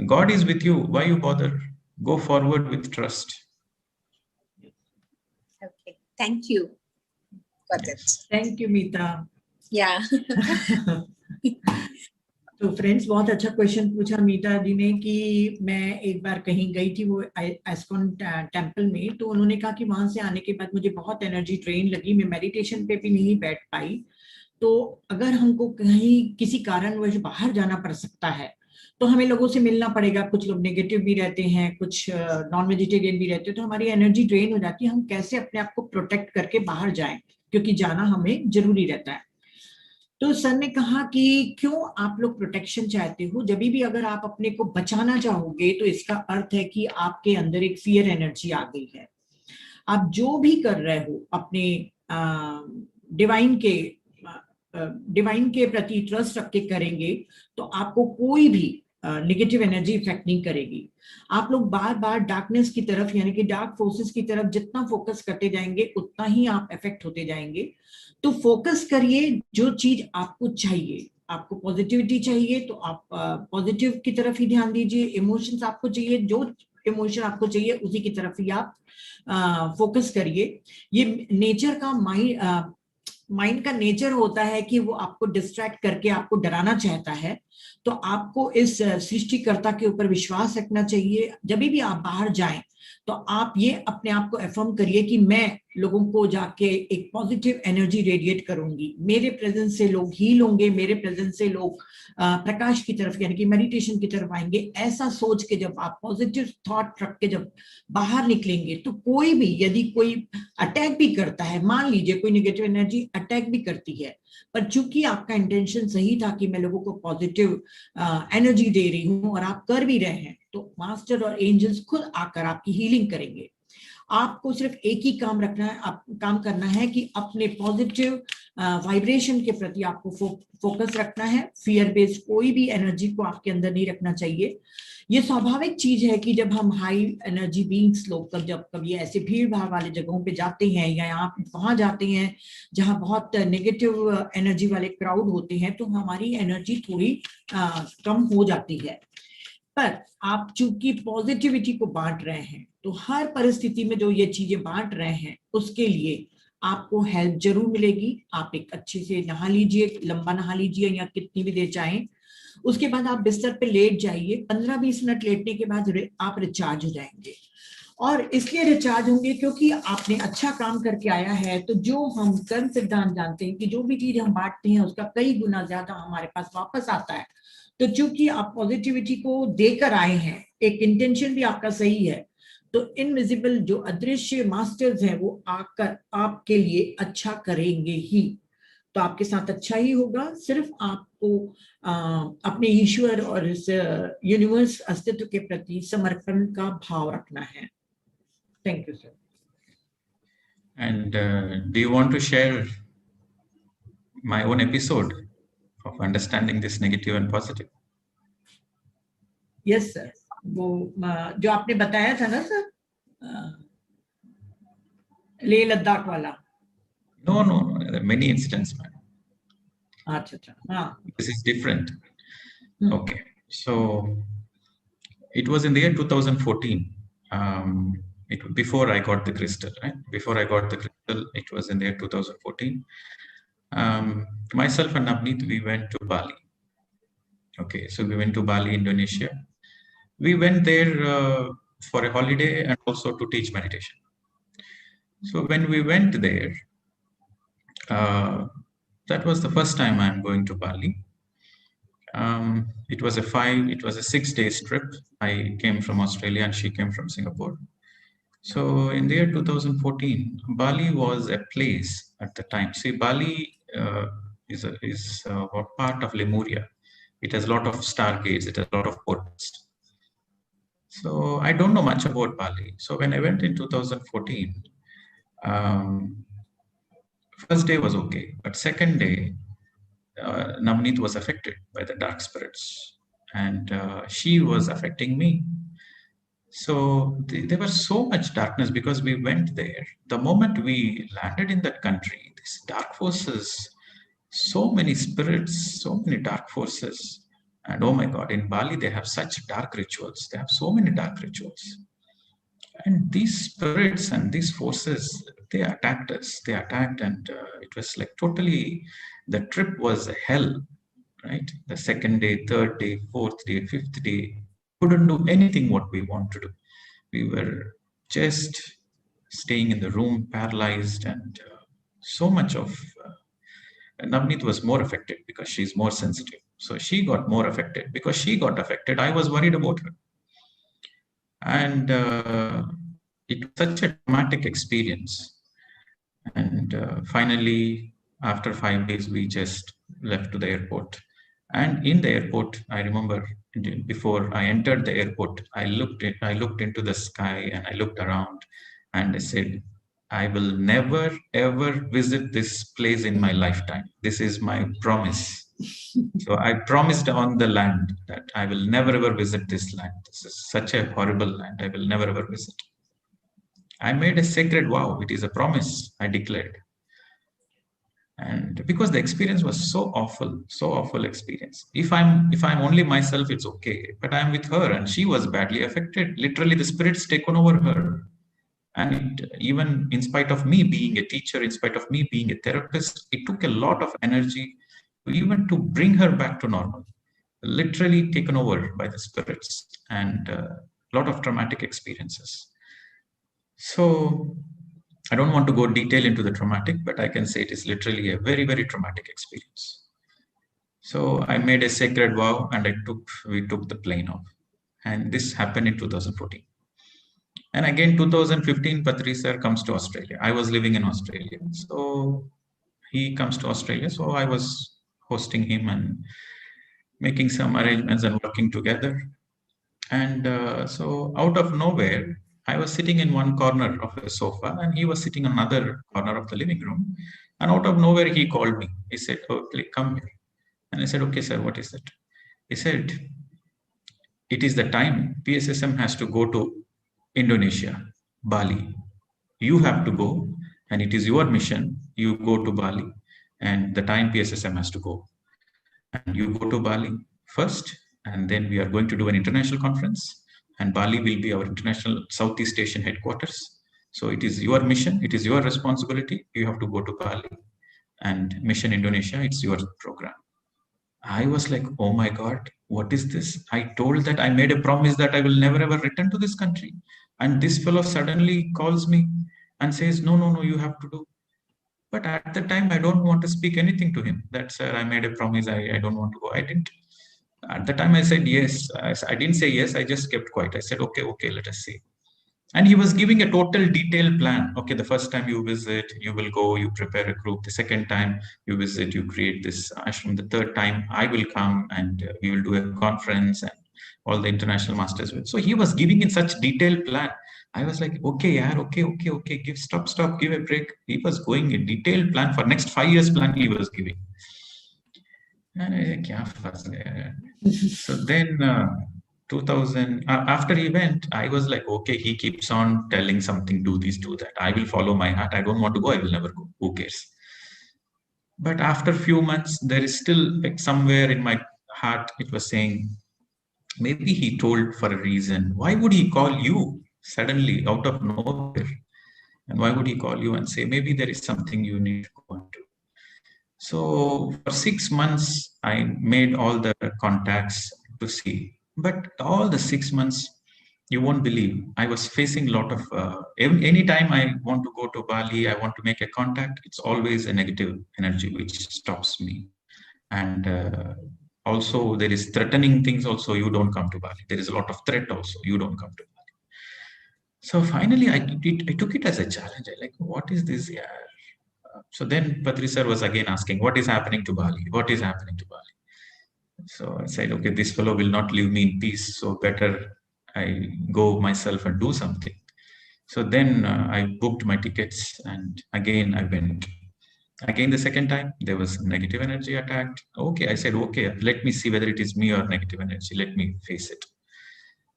God is with you. Why you bother? Go forward with trust. Okay, thank you. Got it. Thank you, Meeta. Yeah. तो friends, बहुत अच्छा question पूछा मीता जी ने कि मैं एक बार कहीं गई थी वो एस्कॉन टेम्पल में, तो उन्होंने कहा कि वहां से आने के बाद मुझे बहुत एनर्जी ड्रेन लगी, मैं मेडिटेशन पे भी नहीं बैठ पाई। तो अगर हमको कहीं किसी कारणवश बाहर जाना पड़ सकता है तो हमें लोगों से मिलना पड़ेगा, कुछ लोग नेगेटिव भी रहते हैं, कुछ नॉन वेजिटेरियन भी रहते हैं, तो हमारी एनर्जी ड्रेन हो जाती है। हम कैसे अपने आप को प्रोटेक्ट करके बाहर जाएं, क्योंकि जाना हमें जरूरी रहता है। तो सर ने कहा कि क्यों आप लोग प्रोटेक्शन चाहते हो, जब भी अगर आप अपने को बचाना चाहोगे तो इसका अर्थ है कि आपके अंदर एक फियर एनर्जी आ गई है। आप जो भी कर रहे हो अपने डिवाइन के प्रति ट्रस्ट रख के करेंगे तो आपको कोई भी नेगेटिव एनर्जी इफेक्ट नहीं करेगी। आप लोग बार बार डार्कनेस की तरफ यानी कि डार्क फोर्सेस की तरफ जितना फोकस करते जाएंगे उतना ही आप इफेक्ट होते जाएंगे। तो फोकस करिए जो चीज आपको चाहिए। आपको पॉजिटिविटी चाहिए तो आप पॉजिटिव की तरफ ही ध्यान दीजिए। इमोशंस आपको चाहिए, जो इमोशन आपको चाहिए उसी की तरफ ही आप फोकस करिए। ये नेचर का माइंड का नेचर होता है कि वो आपको डिस्ट्रैक्ट करके आपको डराना चाहता है। तो आपको इस सृष्टिकर्ता के ऊपर विश्वास रखना चाहिए। जब भी आप बाहर जाएं तो आप ये अपने आप को अफर्म करिए कि मैं लोगों को जाके एक पॉजिटिव एनर्जी रेडिएट करूंगी, मेरे प्रेजेंस से लोग हील होंगे, मेरे प्रेजेंस से लोग प्रकाश की तरफ यानी कि मेडिटेशन की तरफ आएंगे। ऐसा सोच के जब आप पॉजिटिव थॉट रख के जब बाहर निकलेंगे तो कोई भी यदि कोई अटैक भी करता है, मान लीजिए कोई नेगेटिव एनर्जी अटैक भी करती है, पर चूंकि आपका इंटेंशन सही था कि मैं लोगों को पॉजिटिव एनर्जी दे रही हूं और आप कर भी रहे हैं, तो मास्टर और एंजल्स खुद आकर आपकी हीलिंग करेंगे। आपको सिर्फ एक ही काम रखना है, काम करना है कि अपने पॉजिटिव वाइब्रेशन के प्रति आपको फोकस रखना है। फियर बेस्ड कोई भी एनर्जी को आपके अंदर नहीं रखना चाहिए। ये स्वाभाविक चीज है कि जब हम हाई एनर्जी बीइंग्स लोग जब कभी ऐसे भीड़ भाड़ वाले जगहों पे जाते हैं या यहाँ वहां जाते हैं जहां बहुत नेगेटिव एनर्जी वाले क्राउड होते हैं, तो हमारी एनर्जी थोड़ी कम हो जाती है। पर आप चूंकि पॉजिटिविटी को बांट रहे हैं तो हर परिस्थिति में जो ये चीजें बांट रहे हैं उसके लिए आपको हेल्प जरूर मिलेगी। आप एक अच्छे से नहा लीजिए, लंबा नहा लीजिए या कितनी भी देर चाहें। उसके बाद आप बिस्तर पे लेट जाइए। 15-20 मिनट लेटने के बाद आप रिचार्ज हो जाएंगे। और इसलिए रिचार्ज होंगे क्योंकि आपने अच्छा काम करके आया है। तो जो हम कर्म सिद्धांत जानते हैं कि जो भी चीज हम बांटते हैं उसका कई गुना ज्यादा हमारे पास वापस आता है। तो चूंकि आप पॉजिटिविटी को देकर आए हैं, एक इंटेंशन भी आपका सही है, तो इनविजिबल जो अदृश्य मास्टर्स हैं वो आकर आपके लिए अच्छा करेंगे ही। तो आपके साथ अच्छा ही होगा। सिर्फ आपको अपने ईश्वर और इस यूनिवर्स अस्तित्व के प्रति समर्पण का भाव रखना है। Thank you sir. And do you want to share my own episode of understanding this negative and positive? Yes sir, वो जो आपने बताया था ना सर, लेह लद्दाख वाला। No, there are many incidents, man. अच्छा, हाँ. This is different. Okay, so it was in the year 2014. Before I got the crystal, right? Before I got the crystal, it was in the year 2014. Myself and Navneet, we went to Bali. Okay, so we went to Bali, Indonesia. We went there for a holiday and also to teach meditation. So when we went there, that was the first time I'm going to Bali. It was a 6 days trip. I came from Australia and she came from Singapore. So in the year 2014, Bali was a place at the time. See, Bali is part of Lemuria. It has a lot of stargates. It has a lot of portals. So I don't know much about Bali. So when I went in 2014, first day was okay, but second day, Navneet was affected by the dark spirits, and she was affecting me. So there was so much darkness because we went there. The moment we landed in that country, these dark forces, so many spirits, so many dark forces. And oh my God, in Bali, they have such dark rituals. They have so many dark rituals. And these spirits and these forces, they attacked us. They attacked, and it was like totally, the trip was hell, right? The second day, third day, fourth day, fifth day, couldn't do anything what we want to do. We were just staying in the room, paralyzed, and so much of Navneet was more affected because she's more sensitive. So she got more affected. Because she got affected, I was worried about her. And it was such a traumatic experience. And finally, after 5 days, we just left to the airport. And in the airport, I remember before I entered the airport, I looked into the sky and I looked around and I said, I will never ever visit this place in my lifetime. This is my promise. So I promised on the land that I will never ever visit this land. This is such a horrible land. I will never ever visit. I made a sacred vow. It is a promise I declared. And because the experience was so awful experience. If I'm only myself, it's okay. But I'm with her and she was badly affected. Literally the spirit's taken over her. And even in spite of me being a teacher, in spite of me being a therapist, it took a lot of energy even to bring her back to normal. Literally taken over by the spirits and a lot of traumatic experiences. So I don't want to go detail into the traumatic, but I can say it is literally a very, very traumatic experience. So I made a sacred vow and we took the plane off. And this happened in 2014. And again, 2015, Patri sir comes to Australia. I was living in Australia. So he comes to Australia. So I was hosting him and making some arrangements and working together. And so out of nowhere, I was sitting in one corner of a sofa and he was sitting in another corner of the living room. And out of nowhere, he called me. He said, "Oh, come here." And I said, "Okay, sir, what is that?" He said, "It is the time PSSM has to go to Indonesia, Bali. You have to go and it is your mission. You go to Bali and the time PSSM has to go. And you go to Bali first and then we are going to do an international conference and Bali will be our international Southeast Asian headquarters. So it is your mission, it is your responsibility. You have to go to Bali and Mission Indonesia, it's your program." I was like, oh my God, what is this? I told that I made a promise that I will never ever return to this country. And this fellow suddenly calls me and says, no, you have to do. But at the time, I don't want to speak anything to him. That, sir, I made a promise, I don't want to go. I didn't. At the time, I said yes. I didn't say yes, I just kept quiet. I said, okay, let us see. And he was giving a total detailed plan. Okay, the first time you visit, you will go, you prepare a group. The second time you visit, you create this ashram. The third time, I will come and we will do a conference and all the international masters will. So he was giving in such detailed plan. I was like, okay, yaar, okay, give, stop, give a break. He was going a detailed plan for next 5 years plan he was giving. And I said, kya fas gaya? So then 2000, after he went, I was like, okay, he keeps on telling something, do this, do that. I will follow my heart. I don't want to go. I will never go. Who cares? But after a few months, there is still like somewhere in my heart, it was saying, maybe he told for a reason. Why would he call you suddenly out of nowhere? And why would he call you and say, maybe there is something you need to go into? So for 6 months, I made all the contacts to see. But all the 6 months, you won't believe, I was facing a lot of, anytime I want to go to Bali, I want to make a contact, it's always a negative energy which stops me. And also there is threatening things also, you don't come to Bali. There is a lot of threat also, you don't come to Bali. So finally, I took it as a challenge. I like, what is this? Yeah. So then Patri sir was again asking, what is happening to Bali? What is happening to Bali? So I said, okay, this fellow will not leave me in peace. So better I go myself and do something. So then I booked my tickets and again I went. Again, the second time, there was negative energy attacked. Okay, I said, okay, let me see whether it is me or negative energy. Let me face it.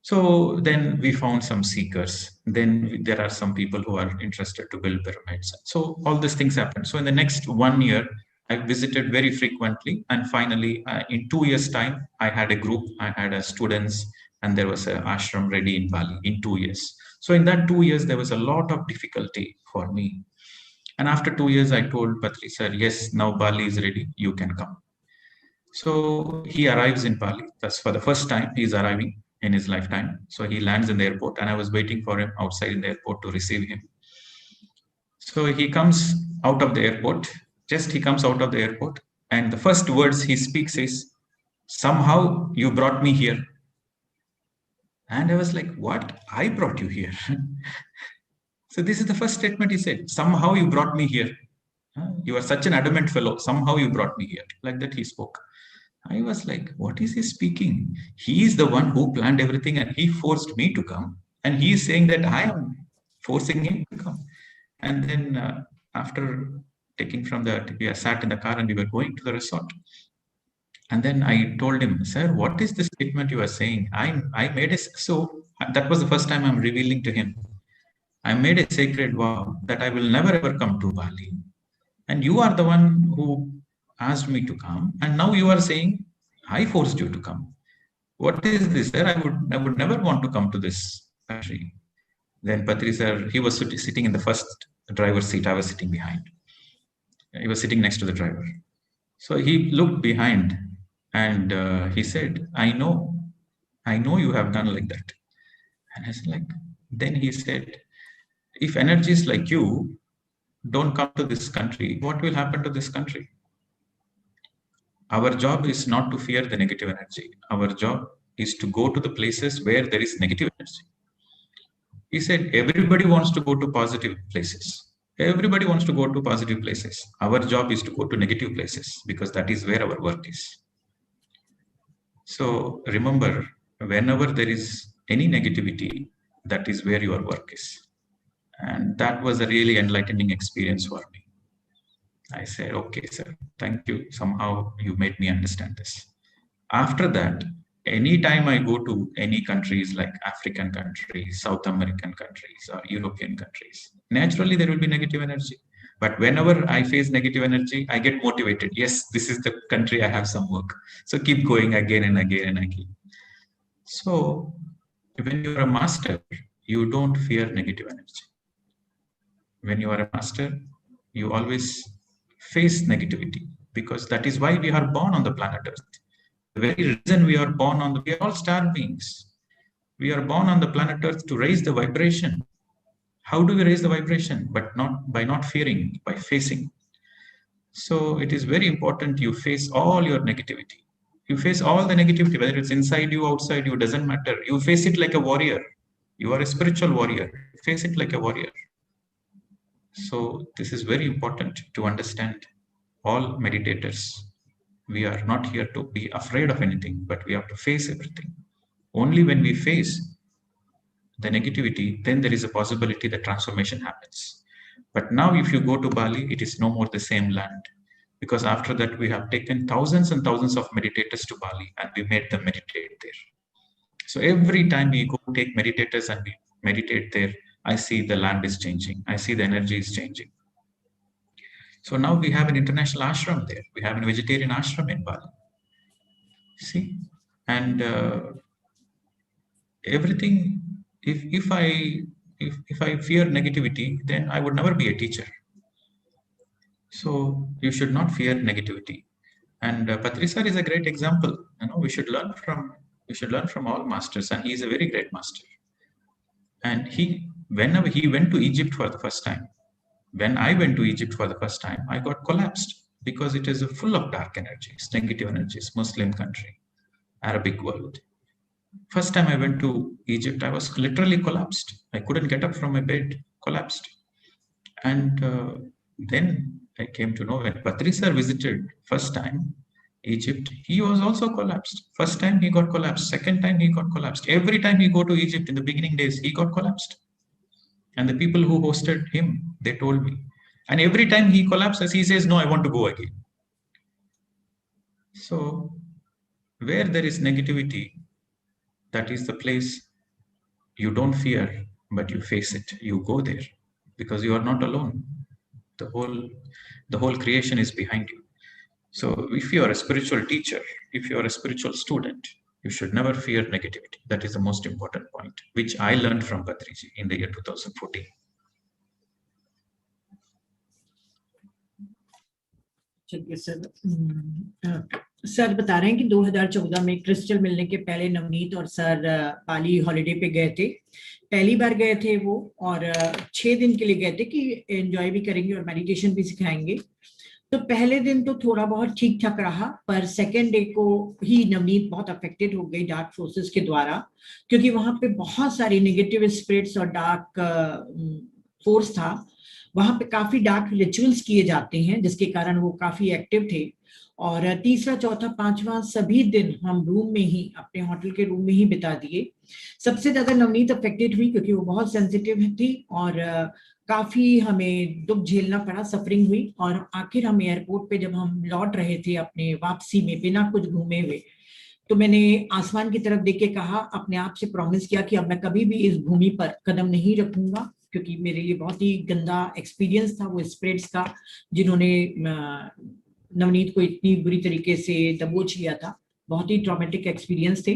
So then we found some seekers. Then there are some people who are interested to build pyramids. So all these things happened. So in the next 1 year, I visited very frequently. And finally, in 2 years' time, I had a group, I had students, and there was an ashram ready in Bali in 2 years. So in that 2 years, there was a lot of difficulty for me. And after 2 years, I told Patri sir, yes, now Bali is ready, you can come. So he arrives in Bali. That's for the first time he's arriving in his lifetime. So he lands in the airport and I was waiting for him outside in the airport to receive him. So he comes out of the airport, he comes out of the airport and the first words he speaks is, somehow you brought me here. And I was like, what? I brought you here. So this is the first statement he said, somehow you brought me here. You are such an adamant fellow. Somehow you brought me here. Like that he spoke. I was like, what is he speaking? He is the one who planned everything and he forced me to come. And he is saying that I am forcing him to come. And then after taking from that, we sat in the car and we were going to the resort. And then I told him, sir, what is the statement you are saying? I made a, so that was the first time I'm revealing to him. I made a sacred vow that I will never ever come to Bali. And you are the one who asked me to come. And now you are saying, I forced you to come. What is this, sir? I would never want to come to this country. Then Patri sir, he was sitting in the first driver's seat. I was sitting behind. He was sitting next to the driver. So he looked behind and he said, I know you have done like that. And I was like, then he said, if energies like you don't come to this country, what will happen to this country? Our job is not to fear the negative energy. Our job is to go to the places where there is negative energy. He said, everybody wants to go to positive places. Everybody wants to go to positive places. Our job is to go to negative places because that is where our work is. So remember, whenever there is any negativity, that is where your work is. And that was a really enlightening experience for me. I said, okay, sir, thank you. Somehow you made me understand this. After that, anytime I go to any countries like African countries, South American countries, or European countries, naturally there will be negative energy. But whenever I face negative energy, I get motivated. Yes, this is the country, I have some work. So keep going again and again and again. So when you're a master, you don't fear negative energy. When you are a master, you always face negativity because that is why we are born on the planet Earth. The very reason we are born on we are all star beings. We are born on the planet Earth to raise the vibration. How do we raise the vibration? But not by not fearing, by facing. So it is very important you face all your negativity. You face all the negativity, whether it's inside you, outside you, doesn't matter. You face it like a warrior. You are a spiritual warrior. Face it like a warrior. So this is very important to understand. All meditators, we are not here to be afraid of anything, but we have to face everything. Only when we face the negativity, then there is a possibility that transformation happens. But now if you go to Bali, it is no more the same land. Because after that, we have taken thousands and thousands of meditators to Bali and we made them meditate there. So every time we go take meditators and we meditate there, I see the land is changing. I see the energy is changing. So now we have an international ashram there. We have a vegetarian ashram in Bali. See, and everything. If I fear negativity, then I would never be a teacher. So you should not fear negativity. And Patri sir is a great example. You know, we should learn from all masters, and he is a very great master. And whenever he went to Egypt for the first time, when I went to Egypt for the first time, I got collapsed because it is full of dark energies, negative energies, Muslim country, Arabic world. First time I went to Egypt, I was literally collapsed. I couldn't get up from my bed, collapsed. And then I came to know when Patri sir visited first time Egypt, he was also collapsed. First time he got collapsed. Second time he got collapsed. Every time he go to Egypt in the beginning days, he got collapsed. And the people who hosted him, they told me. And every time he collapses, he says, no, I want to go again. So where there is negativity, that is the place you don't fear, but you face it. You go there because you are not alone. The whole creation is behind you. So if you are a spiritual teacher, if you are a spiritual student, you should never fear negativity. That is the most important point, which I learned from Patriji in the year 2014. चलिए sir बता रहे हैं कि 2014 में crystal मिलने के पहले नवनीत और सर बाली हॉलिडे पे गए थे. पहली बार गए थे वो और 6 दिन के लिए गए थे कि एंजॉय भी करेंगे और मेडिटेशन भी सिखाएंगे. तो पहले दिन तो थोड़ा बहुत ठीक ठाक रहा, पर सेकेंड डे को ही नवनीत बहुत अफेक्टेड हो गई डार्क फोर्सेस के द्वारा, क्योंकि वहां पे बहुत सारी नेगेटिव स्पिरिट्स और डार्क फोर्स था. वहां पे काफी डार्क रिचुअल्स किए जाते हैं जिसके कारण वो काफी एक्टिव थे. और तीसरा, चौथा, पांचवा सभी दिन हम रूम में ही, अपने होटल के रूम में ही बिता दिए। सबसे ज्यादा नवनीत अफेक्टेड हुई क्योंकि वो बहुत सेंसिटिव थी और काफी हमें दुख झेलना पड़ा, सफरिंग हुई। और आखिर हम एयरपोर्ट पे जब हम लौट रहे थे अपने वापसी में बिना कुछ घूमे हुए, तो मैंने आसमान की तरफ देख के कहा, अपने आप से प्रॉमिस किया कि अब मैं कभी भी इस भूमि पर कदम नहीं रखूंगा, क्योंकि मेरे लिए बहुत ही गंदा एक्सपीरियंस था वो स्पिरिट्स का, जिन्होंने नवनीत को इतनी बुरी तरीके से दबोच लिया था। बहुत ही ट्रॉमेटिक एक्सपीरियंस थे।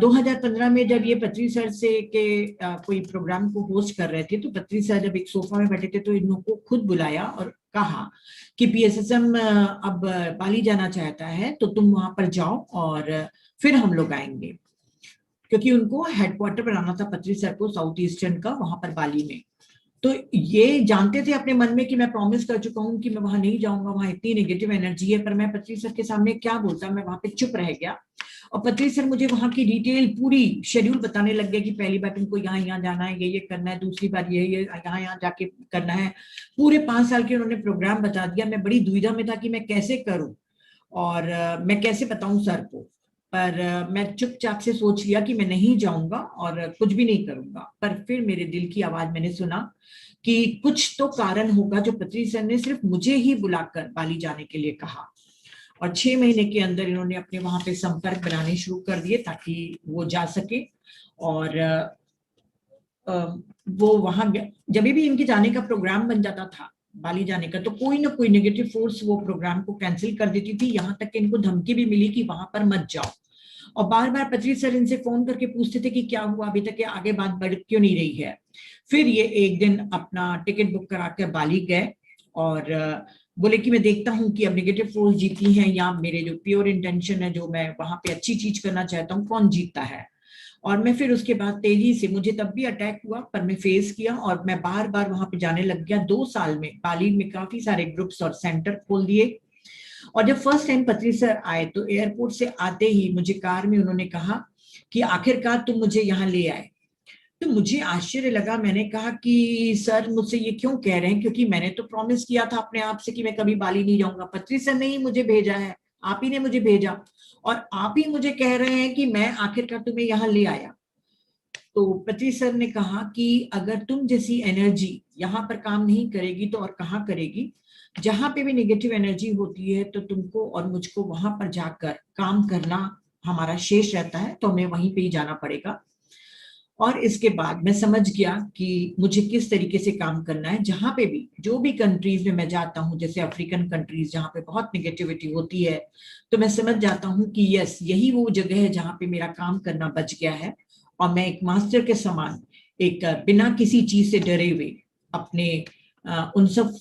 2015 में जब ये पत्री सर से के कोई प्रोग्राम को होस्ट कर रहे थे, तो पत्री सर जब एक सोफा में बैठे थे तो इन लोगों को खुद बुलाया और कहा कि PSSM अब बाली जाना चाहता है, तो तुम वहां पर जाओ और फिर हम लोग आएंगे, क्योंकि उनको हेडक्वार्टर बनाना था पत्री सर को साउथ ईस्टर्न का, वहां पर बाली में। तो ये जानते थे अपने मन में कि मैं प्रॉमिस कर चुका हूँ कि मैं वहां नहीं जाऊंगा, वहां इतनी नेगेटिव एनर्जी है, पर मैं पत्री सर के सामने क्या बोलता, मैं वहां पे चुप रह गया। और पत्री सर मुझे वहां की डिटेल पूरी शेड्यूल बताने लग गए कि पहली बार तुमको यहाँ जाना है, ये करना है, दूसरी बार ये यहाँ जाके करना है। पूरे 5 साल के उन्होंने प्रोग्राम बता दिया। मैं बड़ी दुविधा में था कि मैं कैसे करूं और मैं कैसे बताऊं सर को, पर मैं चुपचाप से सोच लिया कि मैं नहीं जाऊंगा और कुछ भी नहीं करूंगा। पर फिर मेरे दिल की आवाज मैंने सुना कि कुछ तो कारण होगा जो पत्री सर ने सिर्फ मुझे ही बुलाकर बाली जाने के लिए कहा। और 6 महीने के अंदर इन्होंने अपने वहां पे संपर्क बनाने शुरू कर दिए ताकि वो जा सके। और वो वहां जब भी इनके जाने का प्रोग्राम बन जाता था, बाली जाने का, तो कोई ना कोई नेगेटिव फोर्स वो प्रोग्राम को कैंसिल कर देती थी। यहाँ तक कि इनको धमकी भी मिली कि वहां पर मत जाओ। और बार बार पत्री सर इनसे फोन करके पूछते थे कि क्या हुआ, अभी तक के आगे बात बढ़ क्यों नहीं रही है। फिर ये एक दिन अपना टिकट बुक करा कर बाली गए और बोले कि मैं देखता हूँ कि अब नेगेटिव फोर्स जीती हैं या मेरे जो प्योर इंटेंशन है, जो मैं वहां पे अच्छी चीज करना चाहता हूँ, कौन जीतता है। और मैं फिर उसके बाद तेजी से, मुझे तब भी अटैक हुआ पर मैं फेस किया और मैं बार बार वहां पे जाने लग गया। 2 साल में बाली में काफी सारे ग्रुप्स और सेंटर खोल दिए। और जब फर्स्ट टाइम पत्री सर आए तो एयरपोर्ट से आते ही मुझे कार में उन्होंने कहा कि आखिरकार तुम मुझे यहाँ ले आए। तो मुझे आश्चर्य लगा। मैंने कहा कि सर मुझसे ये क्यों कह रहे हैं, क्योंकि मैंने तो प्रॉमिस किया था अपने आप से कि मैं कभी बाली नहीं जाऊंगा। पत्री सर ने ही मुझे भेजा है, आप ही ने मुझे भेजा और आप ही मुझे कह रहे हैं कि मैं आखिरकार तुम्हें यहाँ ले आया। तो पत्री सर ने कहा कि अगर तुम जैसी एनर्जी यहाँ पर काम नहीं करेगी तो और कहाँ करेगी। जहां पे भी नेगेटिव एनर्जी होती है तो तुमको और मुझको वहां पर जाकर काम करना हमारा शेष रहता है, तो हमें वहीं पे ही जाना पड़ेगा। और इसके बाद मैं समझ गया कि मुझे किस तरीके से काम करना है। जहां पे भी, जो भी कंट्रीज में मैं जाता हूँ, जैसे अफ्रीकन कंट्रीज जहाँ पे बहुत नेगेटिविटी होती है, तो मैं समझ जाता हूँ कि यस, यही वो जगह है जहाँ पे मेरा काम करना बच गया है। और मैं एक मास्टर के समान, एक बिना किसी चीज से डरे हुए अपने उन सब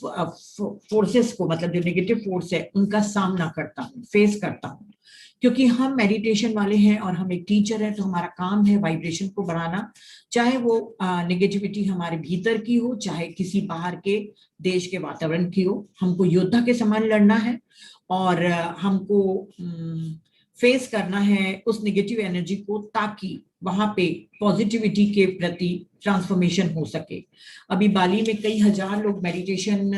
फोर्सेस को, मतलब जो नेगेटिव फोर्स है, उनका सामना करता हूँ, फेस करता हूँ। क्योंकि हम मेडिटेशन वाले हैं और हम एक टीचर है, तो हमारा काम है वाइब्रेशन को बढ़ाना, चाहे वो नेगेटिविटी हमारे भीतर की हो, चाहे किसी बाहर के देश के वातावरण की हो। हमको योद्धा के समान लड़ना है और हमको फेस करना है उस नेगेटिव एनर्जी को, ताकि वहां पे पॉजिटिविटी के प्रति ट्रांसफॉर्मेशन हो सके। अभी बाली में कई हजार लोग मेडिटेशन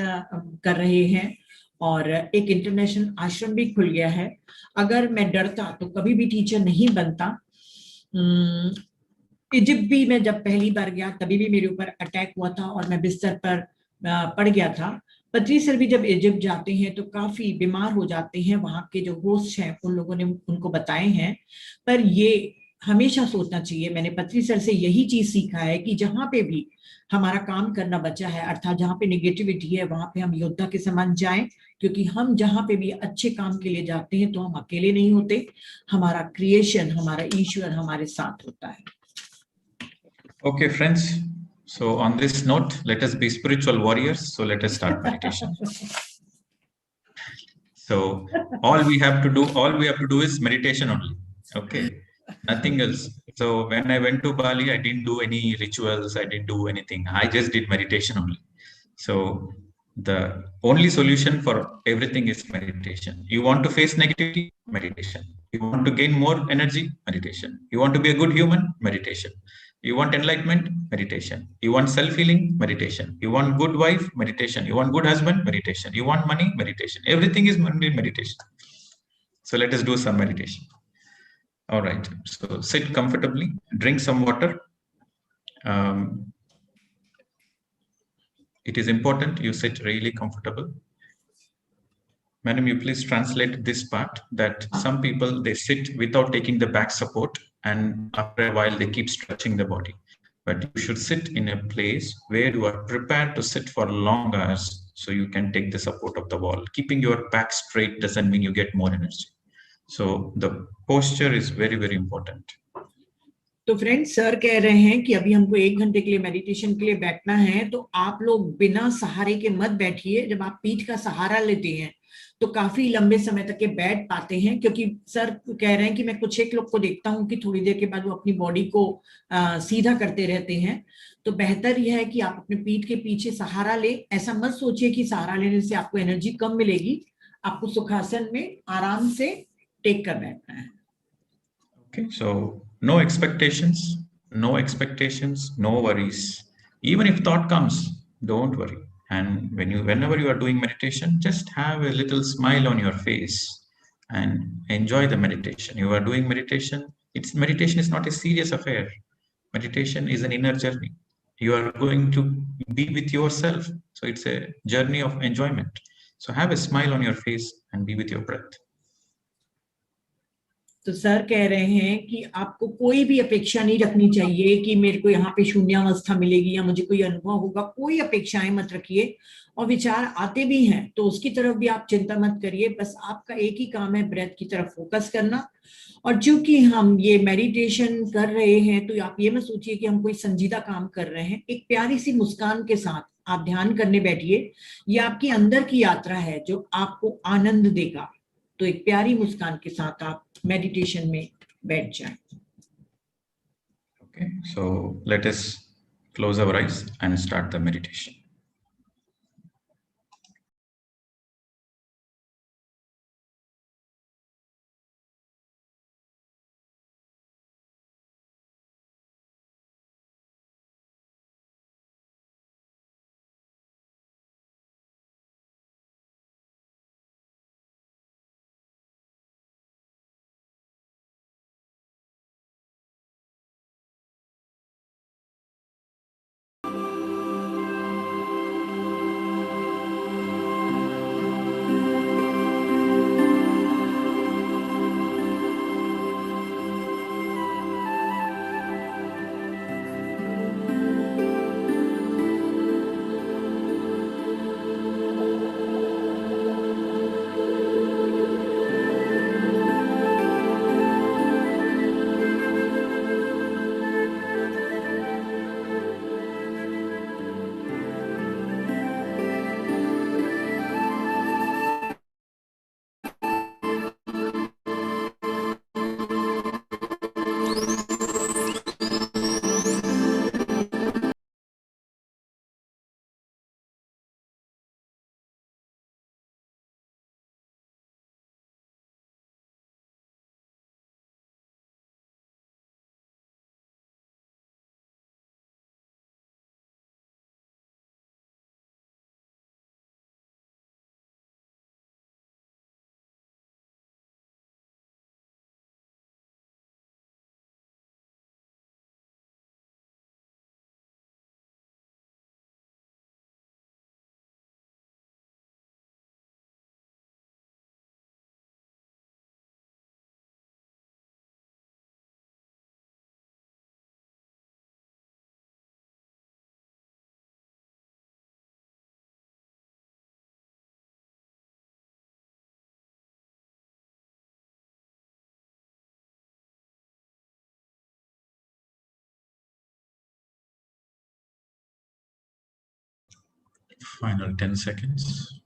कर रहे हैं और एक इंटरनेशनल आश्रम भी खुल गया है। अगर मैं डरता तो कभी भी टीचर नहीं बनता। इजिप्ट भी मैं जब पहली बार गया तभी भी मेरे ऊपर अटैक हुआ था और मैं बिस्तर पर पड़ गया था। पत्री सर भी जब इजिप्ट जाते हैं तो काफी बीमार हो जाते हैं, वहां के जो होस्ट हैं उन लोगों ने उनको बताए हैं। पर ये हमेशा सोचना चाहिए, मैंने पत्री सर से यही चीज सीखा है कि जहां पे भी हमारा काम करना बचा है, अर्थात जहाँ पे नेगेटिविटी है, वहां पे हम योद्धा के समान जाएं। क्योंकि हम जहाँ पे भी अच्छे काम के लिए जाते हैं तो हम अकेले नहीं होते, हमारा क्रिएशन, हमारा ईश्वर हमारे साथ होता है। Okay, friends. So on this note, let us be spiritual warriors. So let us start meditation. So all we have to do is meditation only. Okay, nothing else. So when I went to Bali, I didn't do any rituals. I didn't do anything. I just did meditation only. So the only solution for everything is meditation. You want to face negativity? Meditation. You want to gain more energy? Meditation. You want to be a good human? Meditation. You want enlightenment? Meditation. You want self-healing? Meditation. You want good wife? Meditation. You want good husband? Meditation. You want money? Meditation. Everything is meditation. So let us do some meditation. All right. So sit comfortably, drink some water. It is important you sit really comfortable. Madam, you please translate this part that some people, they sit without taking the back support, and after a while they keep stretching the body. But you should sit in a place where you are prepared to sit for long hours so you can take the support of the wall. Keeping your back straight doesn't mean you get more energy. So the posture is very, very important. तो friends sir कह रहे हैं कि अभी हमको 1 घंटे के लिए मेडिटेशन के लिए बैठना है, तो आप लोग बिना सहारे के मत बैठिए. जब आप पीठ का सहारा लेते हैं तो काफी लंबे समय तक के बैठ पाते हैं, क्योंकि सर कह रहे हैं कि मैं कुछ एक लोग को देखता हूं कि थोड़ी देर के बाद वो अपनी बॉडी को सीधा करते रहते हैं. तो बेहतर यह है कि आप अपने पीठ के पीछे सहारा ले. ऐसा मत सोचिए कि सहारा लेने से आपको एनर्जी कम मिलेगी. आपको सुखासन में आराम से टेक कर बैठना है. Okay, so no expectations, no worries. Even if thought comes, don't worry. And whenever you are doing meditation, just have a little smile on your face and enjoy the meditation. You are doing meditation. Meditation is not a serious affair. Meditation is an inner journey. You are going to be with yourself. So it's a journey of enjoyment. So have a smile on your face and be with your breath. तो sir कह रहे हैं कि आपको कोई भी अपेक्षा नहीं रखनी चाहिए कि मेरे को यहाँ पे शून्यावस्था मिलेगी या मुझे कोई अनुभव होगा. कोई अपेक्षाएं मत रखिए. और विचार आते भी हैं तो उसकी तरफ भी आप चिंता मत करिए. बस आपका एक ही काम है, ब्रेथ की तरफ फोकस करना. और चूंकि हम ये मेडिटेशन कर रहे हैं तो आप ये मत सोचिए कि हम कोई संजीदा काम कर रहे हैं. एक प्यारी सी मुस्कान के साथ आप ध्यान करने बैठिए. ये आपकी अंदर की यात्रा है जो आपको आनंद देगा. तो एक प्यारी मुस्कान के साथ आप मेडिटेशन में बैठ जाएं. Okay, so let us close our eyes and start the meditation. Final 10 seconds.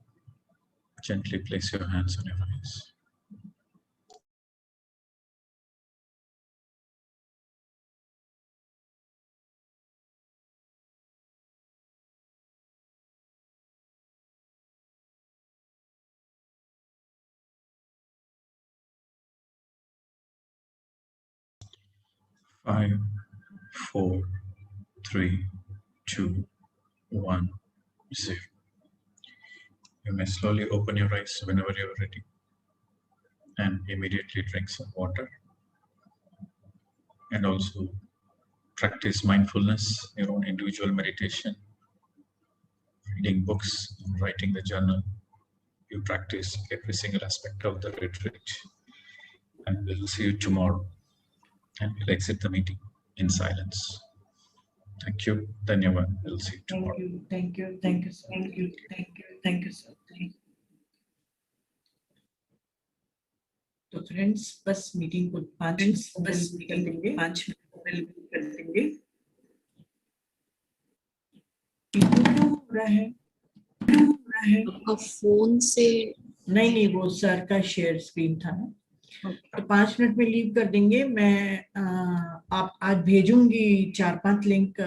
Gently place your hands on your eyes. Five, 4, 3, 2, 1, 0. You may slowly open your eyes whenever you are ready and immediately drink some water, and also practice mindfulness, your own individual meditation, reading books, writing the journal. You practice every single aspect of the retreat, and we'll see you tomorrow, and we'll exit the meeting in silence. Thank you. Dhanyavad. We'll see you tomorrow. Thank you, sir. Thank you, sir. तो friends बस meeting को 5 minute कर देंगे। हो रहा है आपका phone से नहीं वो सर का शेयर स्क्रीन था ना, तो 5 मिनट में लीव कर देंगे। मैं आप आज भेजूंगी 4-5 लिंक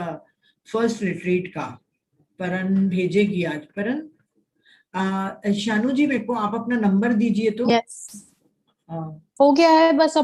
फर्स्ट रिट्रीट का। परन भेजेगी आज। परन शानू जी मेरे को आप अपना नंबर दीजिए तो। हो गया है बस।